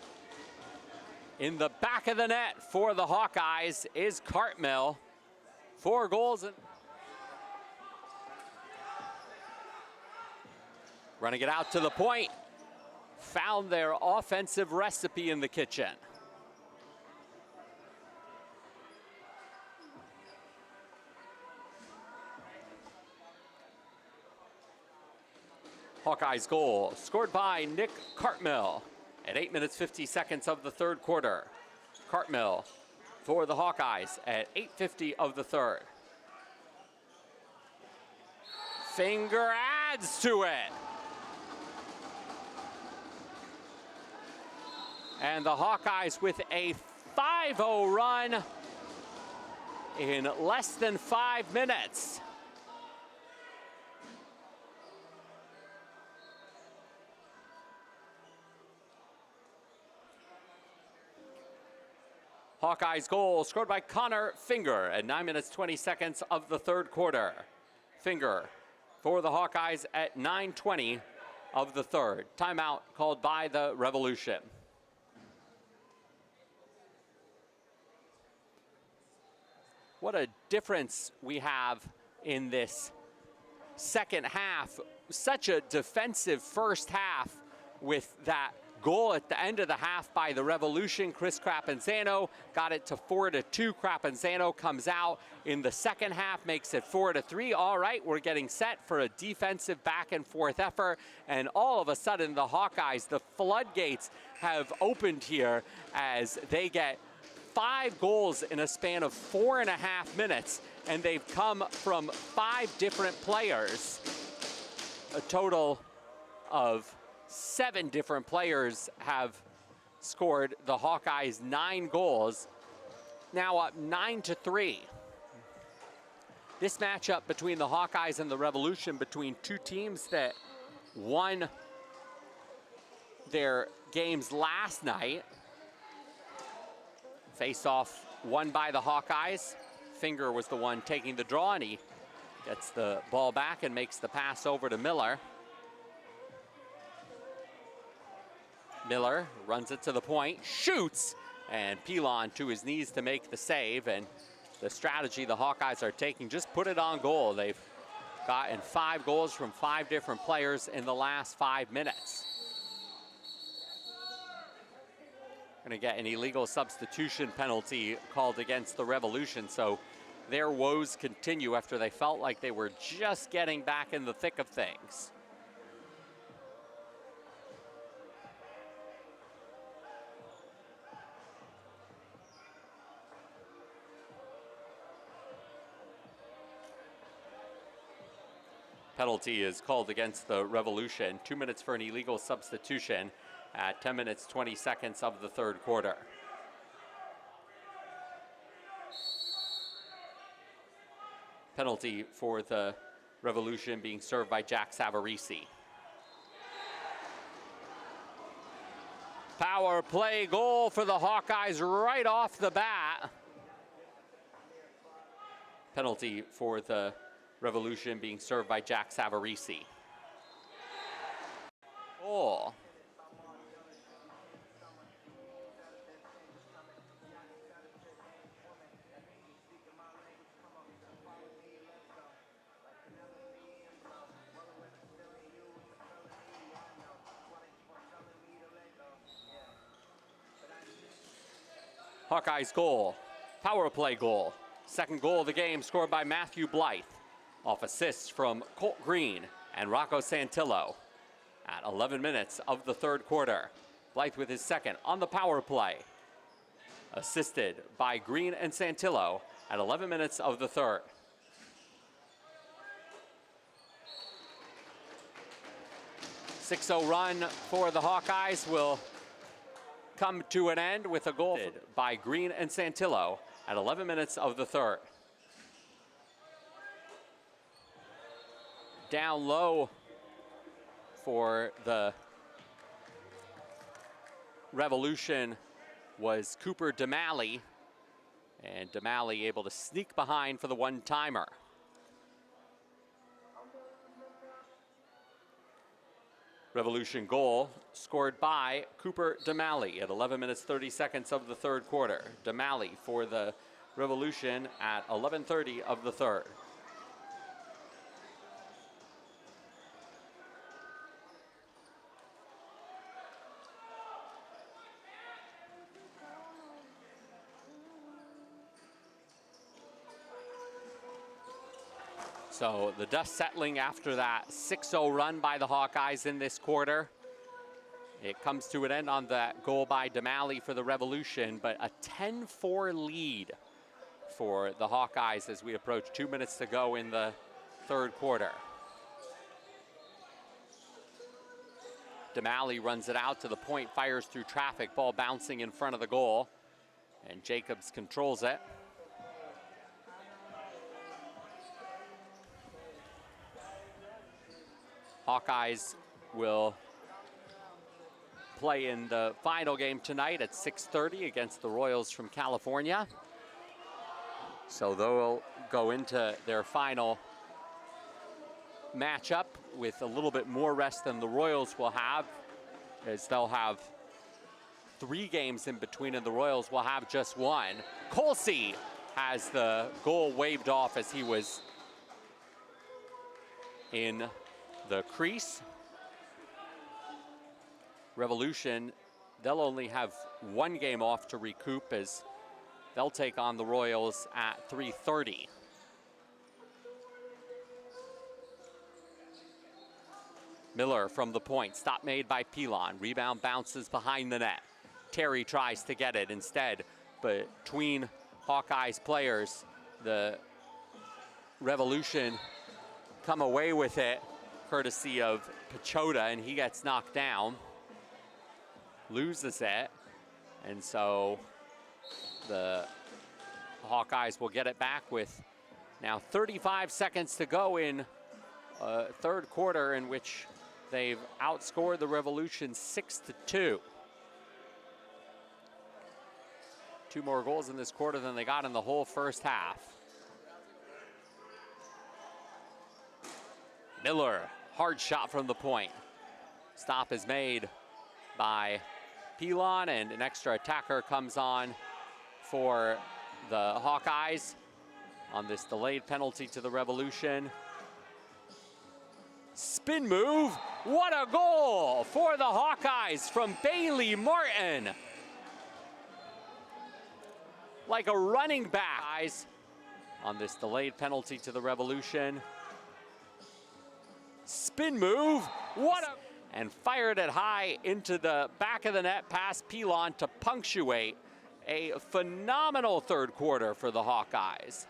in the back of the net for the Hawkeyes is Cartmill. 4 goals. Running it out to the point. Found their offensive recipe in the kitchen. Hawkeyes goal scored by Nick Cartmill at 8 minutes 50 seconds of the third quarter. Cartmill for the Hawkeyes at 8:50 of the third. Finger adds to it. And the Hawkeyes with a 5-0 run in less than 5 minutes. Hawkeyes goal scored by Connor Finger at 9 minutes 20 seconds of the third quarter. Finger for the Hawkeyes at 9:20 of the third. Timeout called by the Revolution. What a difference we have in this second half. Such a defensive first half with that goal at the end of the half by the Revolution. Chris Crapanzano got it to 4-2. Crapanzano comes out in the second half, makes it 4-3. All right, we're getting set for a defensive back and forth effort. And all of a sudden, the Hawkeyes, the floodgates have opened here as they get 5 goals in a span of 4.5 minutes. And they've come from 5 different players. A total of 7 different players have scored the Hawkeyes 9 goals, now up 9-3. This matchup between the Hawkeyes and the Revolution, between two teams that won their games last night. Face-off won by the Hawkeyes. Finger was the one taking the draw, and he gets the ball back and makes the pass over to Miller. Miller runs it to the point, shoots, and Pilon to his knees to make the save. And the strategy the Hawkeyes are taking, just put it on goal. They've gotten 5 goals from 5 different players in the last 5 minutes. Gonna get an illegal substitution penalty called against the Revolution, so their woes continue after they felt like they were just getting back in the thick of things. Penalty is called against the Revolution. 2 minutes for an illegal substitution at 10 minutes 20 seconds of the third quarter. Penalty for the Revolution being served by Jack Savarese. Power play goal for the Hawkeyes right off the bat. Penalty for the Revolution being served by Jack Savarese. Goal. Hawkeyes goal, power play goal. Second goal of the game scored by Matthew Blythe off assists from Colt Green and Rocco Santillo at 11 minutes of the third quarter. Blythe with his second on the power play, assisted by Green and Santillo at 11 minutes of the third. .60 run for the Hawkeyes will come to an end with a goal by Green and Santillo at 11 minutes of the third. Down low for the Revolution was Cooper DeMalley, and DeMalley able to sneak behind for the one-timer. Revolution goal scored by Cooper DeMalley at 11 minutes 30 seconds of the third quarter. DeMalley for the Revolution at 11:30 of the third. So the dust settling after that 6-0 run by the Hawkeyes in this quarter. It comes to an end on that goal by DeMalley for the Revolution, but a 10-4 lead for the Hawkeyes as we approach 2 minutes to go in the third quarter. DeMalley runs it out to the point, fires through traffic, ball bouncing in front of the goal, and Jacobs controls it. Hawkeyes will play in the final game tonight at 6:30 against the Royals from California. So they'll go into their final matchup with a little bit more rest than the Royals will have, as they'll have 3 games in between and the Royals will have just 1. Colsey has the goal waved off as he was in the crease. Revolution, they'll only have 1 game off to recoup as they'll take on the Royals at 3:30. Miller from the point, stop made by Pilon. Rebound bounces behind the net. Terry tries to get it instead, between Hawkeyes players, the Revolution come away with it, courtesy of Pachota, and he gets knocked down, loses it, and so the Hawkeyes will get it back with now 35 seconds to go in third quarter, in which they've outscored the Revolution 6-2. 2 more goals in this quarter than they got in the whole first half. Miller, hard shot from the point. Stop is made by Pilon, and an extra attacker comes on for the Hawkeyes on this delayed penalty to the Revolution. Spin move, what a goal for the Hawkeyes from Bailey Martin. Like a running back on this delayed penalty to the Revolution. Spin move, what a, and fired it high into the back of the net past Pilon to punctuate a phenomenal third quarter for the Hawkeyes.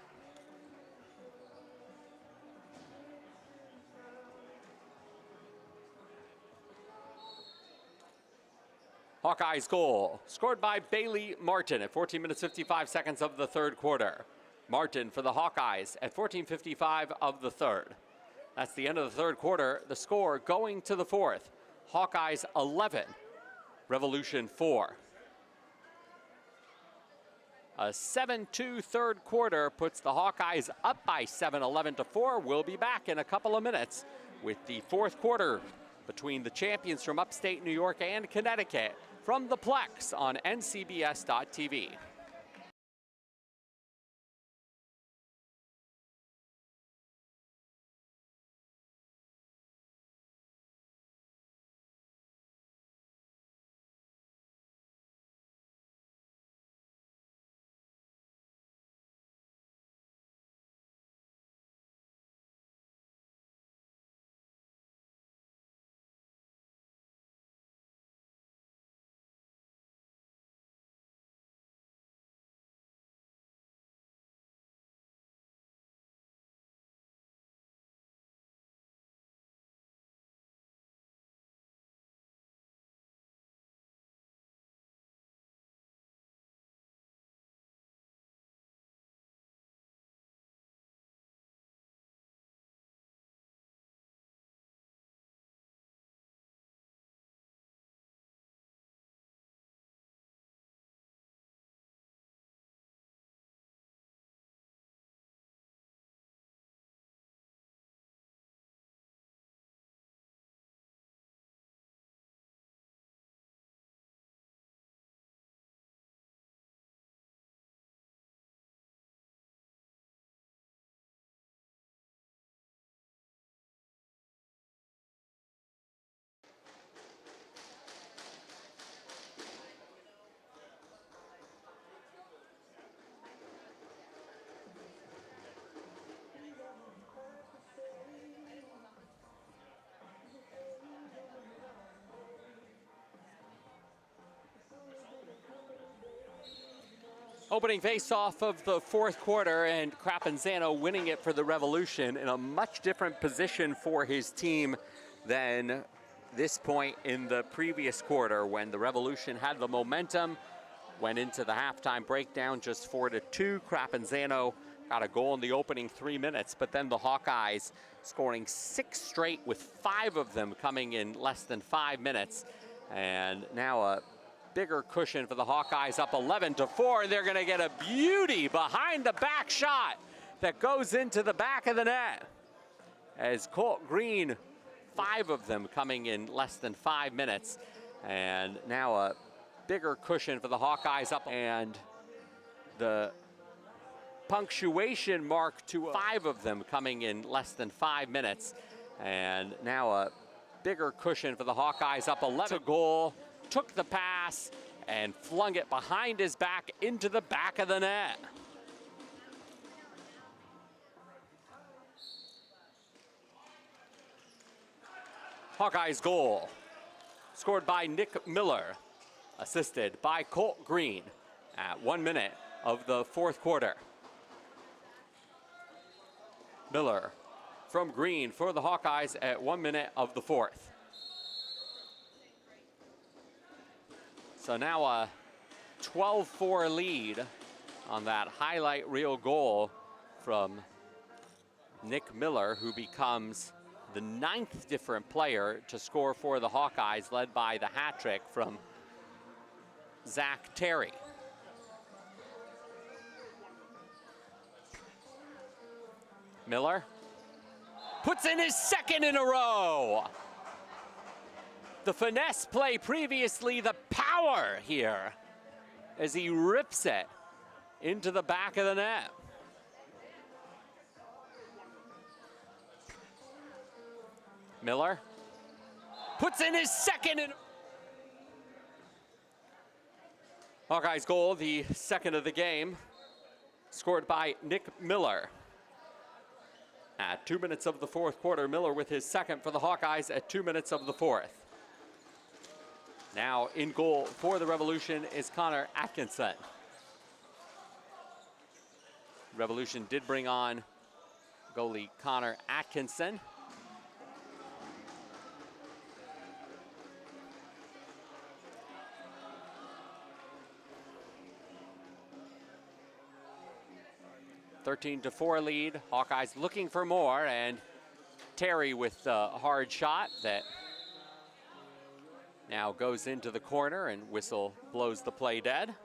Hawkeyes goal, scored by Bailey Martin at 14 minutes 55 seconds of the third quarter. Martin for the Hawkeyes at 14:55 of the third. That's the end of the third quarter. The score going to the fourth. Hawkeyes 11, Revolution 4. A 7-2 third quarter puts the Hawkeyes up by 7, 11-4. We'll be back in a couple of minutes with the fourth quarter between the champions from upstate New York and Connecticut from the Plex on NCBS.TV. Opening face-off of the fourth quarter, and Crapanzano winning it for the Revolution in a much different position for his team than this point in the previous quarter, when the Revolution had the momentum, went into the halftime breakdown just 4-2. Crapanzano got a goal in the opening 3 minutes, but then the Hawkeyes scoring 6 straight, with 5 of them coming in less than 5 minutes. And now a bigger cushion for the Hawkeyes, up 11-4. They're going to get a beauty behind the back shot that goes into the back of the net. As Colt Green, 5 of them coming in less than 5 minutes. And now a bigger cushion for the Hawkeyes, up, and the punctuation mark to 5 of them coming in less than 5 minutes. And now a bigger cushion for the Hawkeyes, up 11. Goal, took the pass and flung it behind his back into the back of the net. Hawkeyes goal, scored by Nick Miller, assisted by Colt Green at 1 minute of the 4th quarter. Miller from Green for the Hawkeyes at 1 minute of the 4th. So now a 12-4 lead on that highlight reel goal from Nick Miller, who becomes the 9th different player to score for the Hawkeyes, led by the hat trick from Zach Terry. Miller puts in his 2nd in a row. The finesse play previously, the power here as he rips it into the back of the net. Miller puts in his 2nd in. Hawkeyes goal, the 2nd of the game, scored by Nick Miller. At 2 minutes of the 4th quarter, Miller with his 2nd for the Hawkeyes at 2 minutes of the 4th. Now in goal for the Revolution is Connor Atkinson. Revolution did bring on goalie Connor Atkinson. (13-4) lead. Hawkeyes looking for more, and Terry with the hard shot that now goes into the corner, and whistle blows the play dead.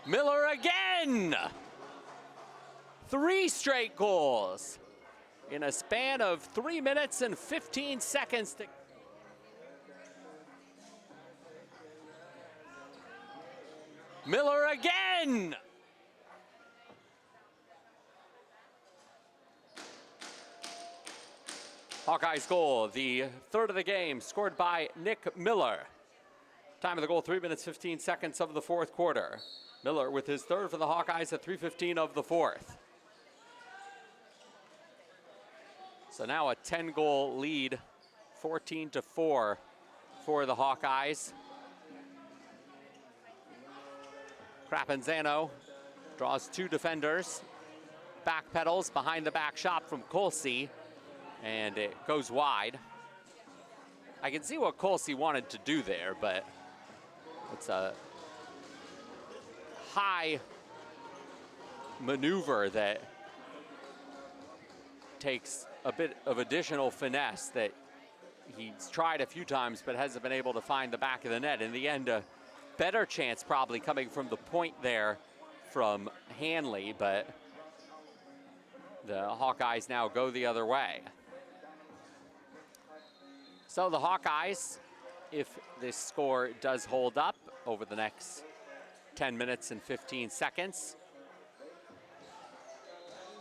Miller again! 3 straight goals in a span of 3 minutes and 15 seconds. Miller again! Hawkeyes goal, the 3rd of the game, scored by Nick Miller. Time of the goal, 3 minutes, 15 seconds of the 4th quarter. Miller with his 3rd for the Hawkeyes at 3:15 of the 4th. So now a 10-goal lead, 14-4 for the Hawkeyes. Crapanzano draws 2 defenders, backpedals behind the back shot from Colsey, and it goes wide. I can see what Colsey wanted to do there, but it's a high maneuver that takes a bit of additional finesse that he's tried a few times but hasn't been able to find the back of the net. In the end, a better chance probably coming from the point there from Hanley, but the Hawkeyes now go the other way. So the Hawkeyes, if this score does hold up over the next 10 minutes and 15 seconds,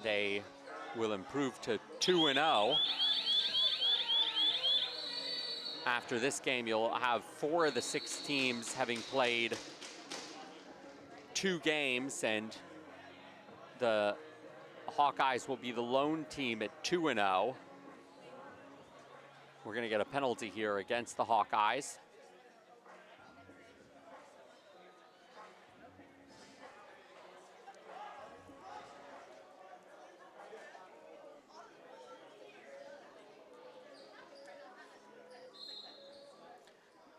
they will improve to 2-0. After this game, you'll have 4 of the 6 teams having played 2 games, and the Hawkeyes will be the lone team at 2-0. We're going to get a penalty here against the Hawkeyes.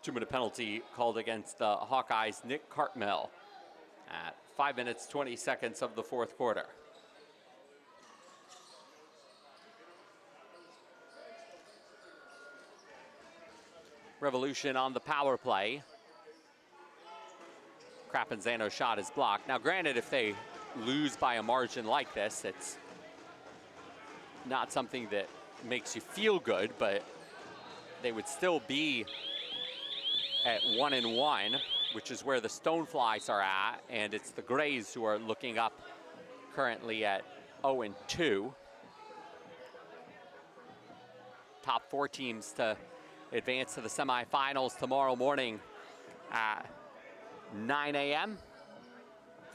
2-minute penalty called against the Hawkeyes' Nick Cartmell at 5 minutes, 20 seconds of the fourth quarter. Revolution on the power play. Crapanzano's shot is blocked. Now, granted, if they lose by a margin like this, it's not something that makes you feel good, but they would still be at 1-1, which is where the Stoneflies are at, and it's the Grays who are looking up currently at 0-2. Top 4 teams to advance to the semifinals tomorrow morning at 9 a.m.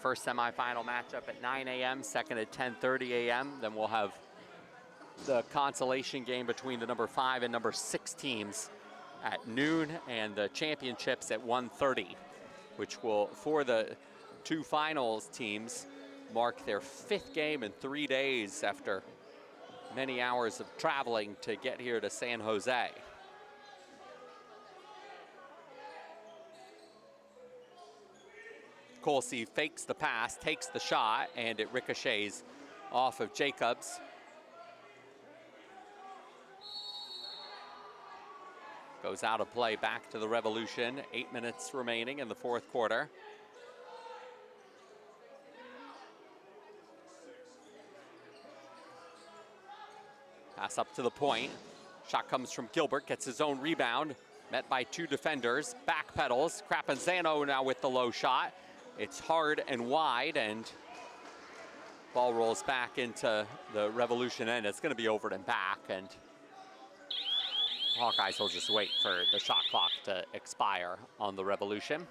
First semifinal matchup at 9 a.m., second at 10:30 a.m. Then we'll have the consolation game between the number 5 and number 6 teams at noon, and the championships at 1:30, which will, for the 2 finals teams, mark their 5th game in 3 days after many hours of traveling to get here to San Jose. Colsey fakes the pass, takes the shot, and it ricochets off of Jacobs. Goes out of play back to the Revolution. 8 minutes remaining in the fourth quarter. Pass up to the point. Shot comes from Gilbert, gets his own rebound. Met by 2 defenders, backpedals. Crapanzano now with the low shot. It's hard and wide, and ball rolls back into the Revolution end. It's going to be over and back, and Hawkeyes will just wait for the shot clock to expire on the Revolution.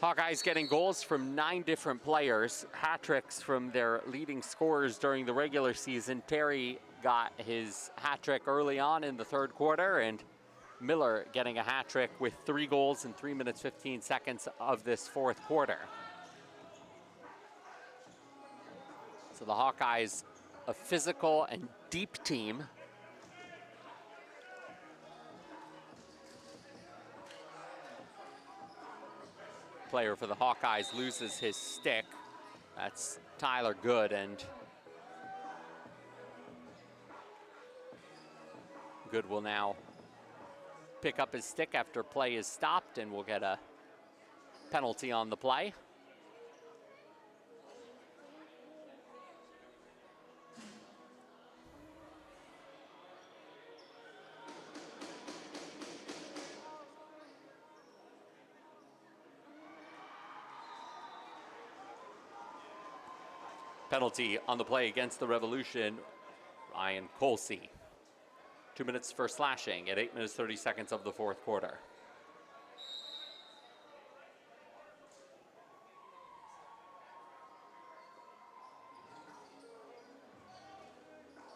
Hawkeyes getting goals from 9 different players, hat tricks from their leading scorers during the regular season. Terry got his hat trick early on in the third quarter, and Miller getting a hat trick with 3 goals in 3 minutes, 15 seconds of this fourth quarter. So the Hawkeyes, a physical and deep team. Player for the Hawkeyes loses his stick. That's Tyler Good, and Good will now pick up his stick after play is stopped, and we'll get a penalty on the play. Penalty on the play against the Revolution, Ryan Colsey. 2 minutes for slashing at 8 minutes, 30 seconds of the fourth quarter.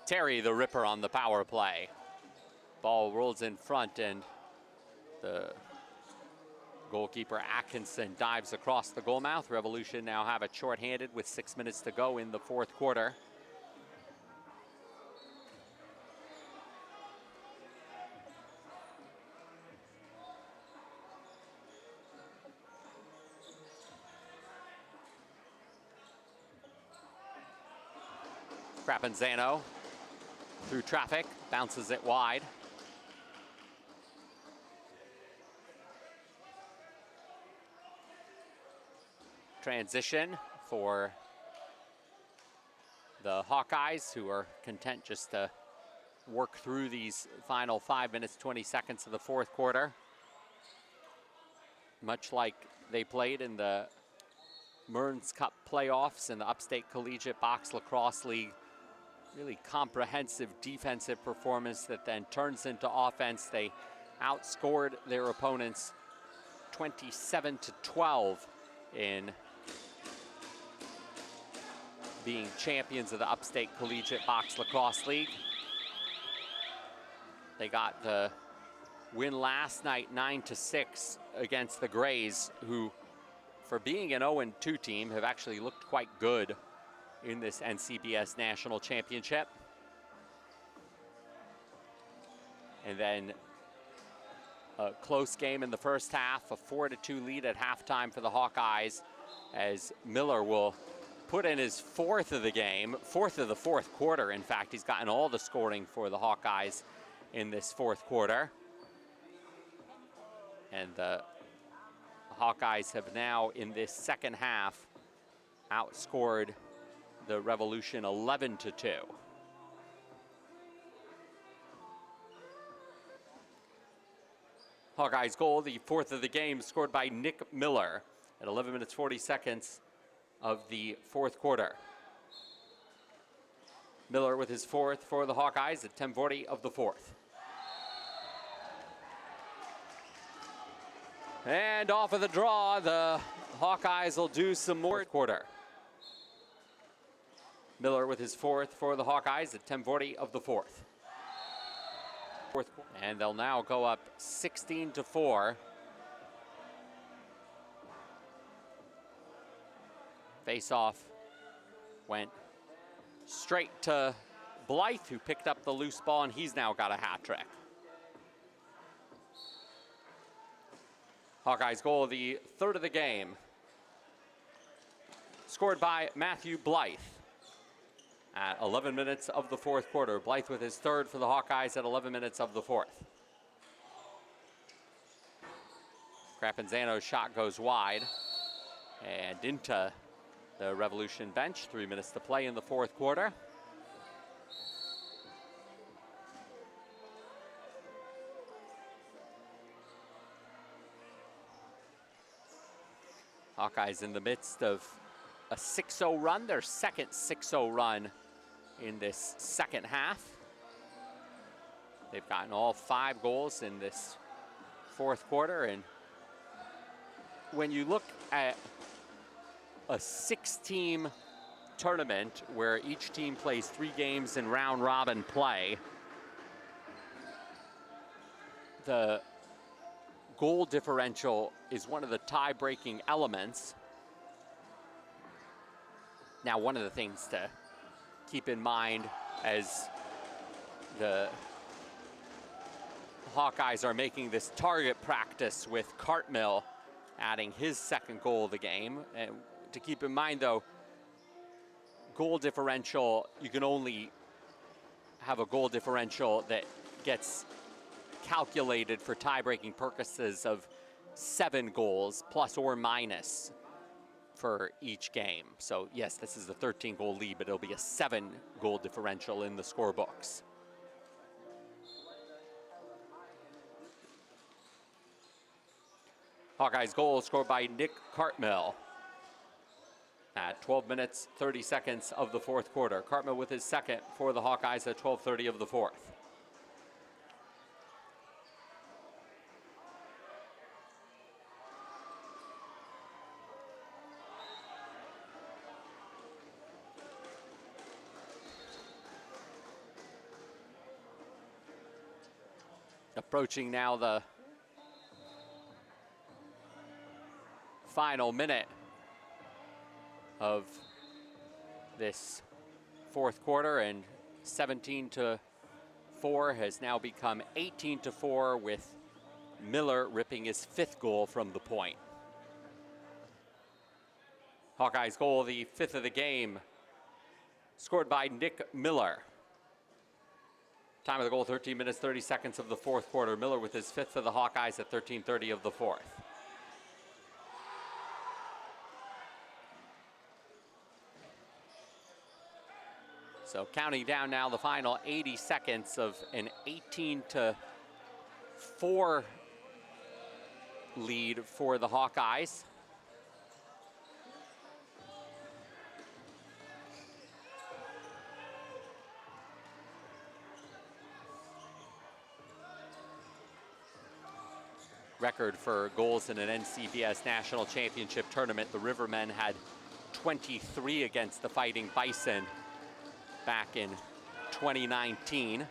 Terry the Ripper on the power play. Ball rolls in front, and the goalkeeper Atkinson dives across the goal mouth. Revolution now have it shorthanded with 6 minutes to go in the fourth quarter. Crapanzano through traffic, bounces it wide. Transition for the Hawkeyes, who are content just to work through these final 5 minutes, 20 seconds of the fourth quarter. Much like they played in the Mearns Cup playoffs in the Upstate Collegiate Box Lacrosse League. Really comprehensive defensive performance that then turns into offense. They outscored their opponents 27-12 in being champions of the Upstate Collegiate Box Lacrosse League. They got the win last night 9-6 against the Grays, who, for being an 0-2 team, have actually looked quite good in this NCBS National Championship. And then a close game in the first half, a 4-2 lead at halftime for the Hawkeyes, as Miller will put in his fourth of the game, fourth of the fourth quarter. In fact, he's gotten all the scoring for the Hawkeyes in this fourth quarter. And the Hawkeyes have now, in this second half, outscored the Revolution 11-2. Hawkeyes goal, the fourth of the game, scored by Nick Miller at 11 minutes 40 seconds of the fourth quarter. Miller with his fourth for the Hawkeyes at 10:40 of the fourth. And off of the draw, the Hawkeyes will do some more quarter. Miller with his fourth for the Hawkeyes at 10:40 of the fourth. And they'll now go up 16-4. Face-off went straight to Blythe, who picked up the loose ball, and he's now got a hat trick. Hawkeyes goal, the third of the game, scored by Matthew Blythe at 11 minutes of the fourth quarter. Blythe with his third for the Hawkeyes at 11 minutes of the fourth. Crapanzano's shot goes wide and into the Revolution bench. 3 minutes to play in the fourth quarter. Hawkeyes in the midst of a 6-0 run, their second 6-0 run in this second half. They've gotten all 5 goals in this fourth quarter, and when you look at a 6-team tournament where each team plays 3 games in round robin play, the goal differential is one of the tie-breaking elements. Now, one of the things to keep in mind as the Hawkeyes are making this target practice with Cartmill adding his second goal of the game. And to keep in mind, though, goal differential, you can only have a goal differential that gets calculated for tie-breaking purposes of 7 goals, plus or minus, for each game. So yes, this is a 13-goal lead, but it'll be a 7-goal differential in the scorebooks. Hawkeyes goal scored by Nick Cartmill at 12 minutes 30 seconds of the fourth quarter. Cartmill with his second for the Hawkeyes at 12:30 of the fourth. Approaching now the final minute of this fourth quarter, and 17-4 has now become 18-4, with Miller ripping his 5th goal from the point. Hawkeyes goal, the 5th of the game, scored by Nick Miller. Time of the goal, 13 minutes, 30 seconds of the fourth quarter. Miller with his 5th for the Hawkeyes at 13:30 of the fourth. So counting down now the final 80 seconds of an 18-4 lead for the Hawkeyes. Record for goals in an NCBS National Championship tournament. The Rivermen had 23 against the Fighting Bison back in 2019.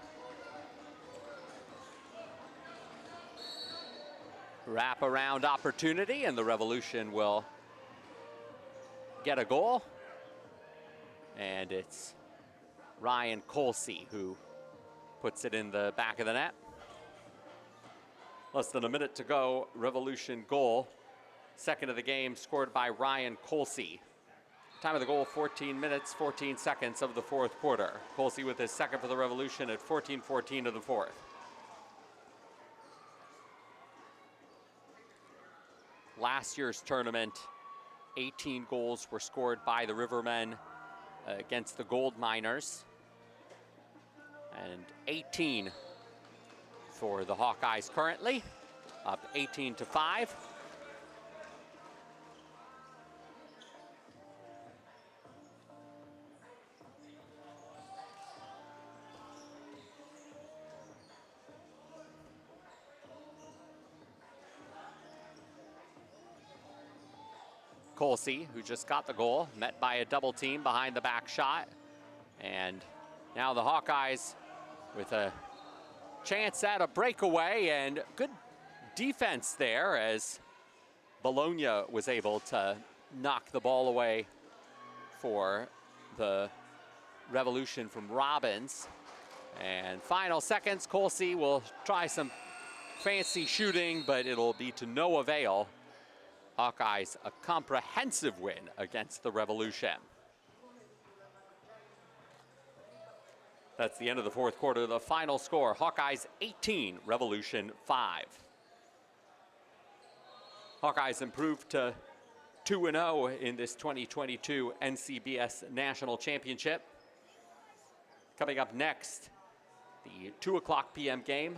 Wrap-around opportunity, and the Revolution will get a goal. And it's Ryan Colsey who puts it in the back of the net. Less than a minute to go. Revolution goal. Second of the game scored by Ryan Colsey. Time of the goal, 14 minutes, 14 seconds of the fourth quarter. Colsey with his second for the Revolution at 14-14 of the fourth. Last year's tournament, 18 goals were scored by the Rivermen against the Gold Miners. And 18 for the Hawkeyes currently, up 18-5. Colsey, who just got the goal, met by a double team behind the back shot. And now the Hawkeyes with a chance at a breakaway, and good defense there as Bologna was able to knock the ball away for the Revolution from Robbins. And final seconds, Colsey will try some fancy shooting, but it'll be to no avail. Hawkeyes a comprehensive win against the Revolution. That's the end of the fourth quarter. The final score, Hawkeyes 18, Revolution 5. Hawkeyes improved to 2-0 in this 2022 NCBS National Championship. Coming up next, the 2:00 p.m. game,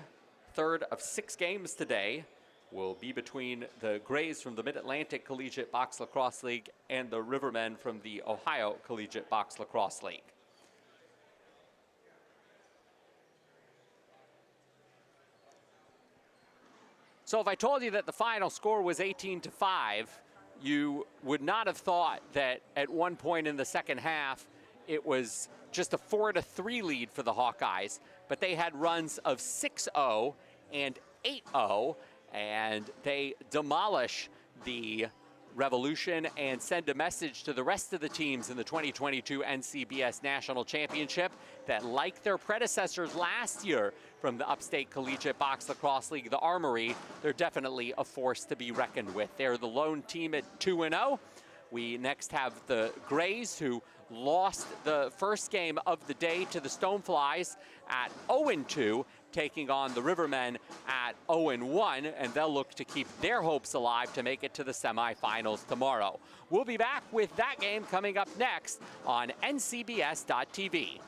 third of 6 games today, will be between the Grays from the Mid-Atlantic Collegiate Box Lacrosse League and the Rivermen from the Ohio Collegiate Box Lacrosse League. So if I told you that the final score was 18-5, you would not have thought that at one point in the second half it was just a 4-3 lead for the Hawkeyes, but they had runs of 6-0 and 8-0, and they demolish the Revolution and send a message to the rest of the teams in the 2022 NCBS National Championship that, like their predecessors last year from the Upstate Collegiate Box Lacrosse League, the Armory, they're definitely a force to be reckoned with. They're the lone team at 2-0. We next have the Grays, who lost the first game of the day to the Stoneflies at 0-2, taking on the Rivermen at 0-1, and they'll look to keep their hopes alive to make it to the semifinals tomorrow. We'll be back with that game coming up next on NCBS.TV.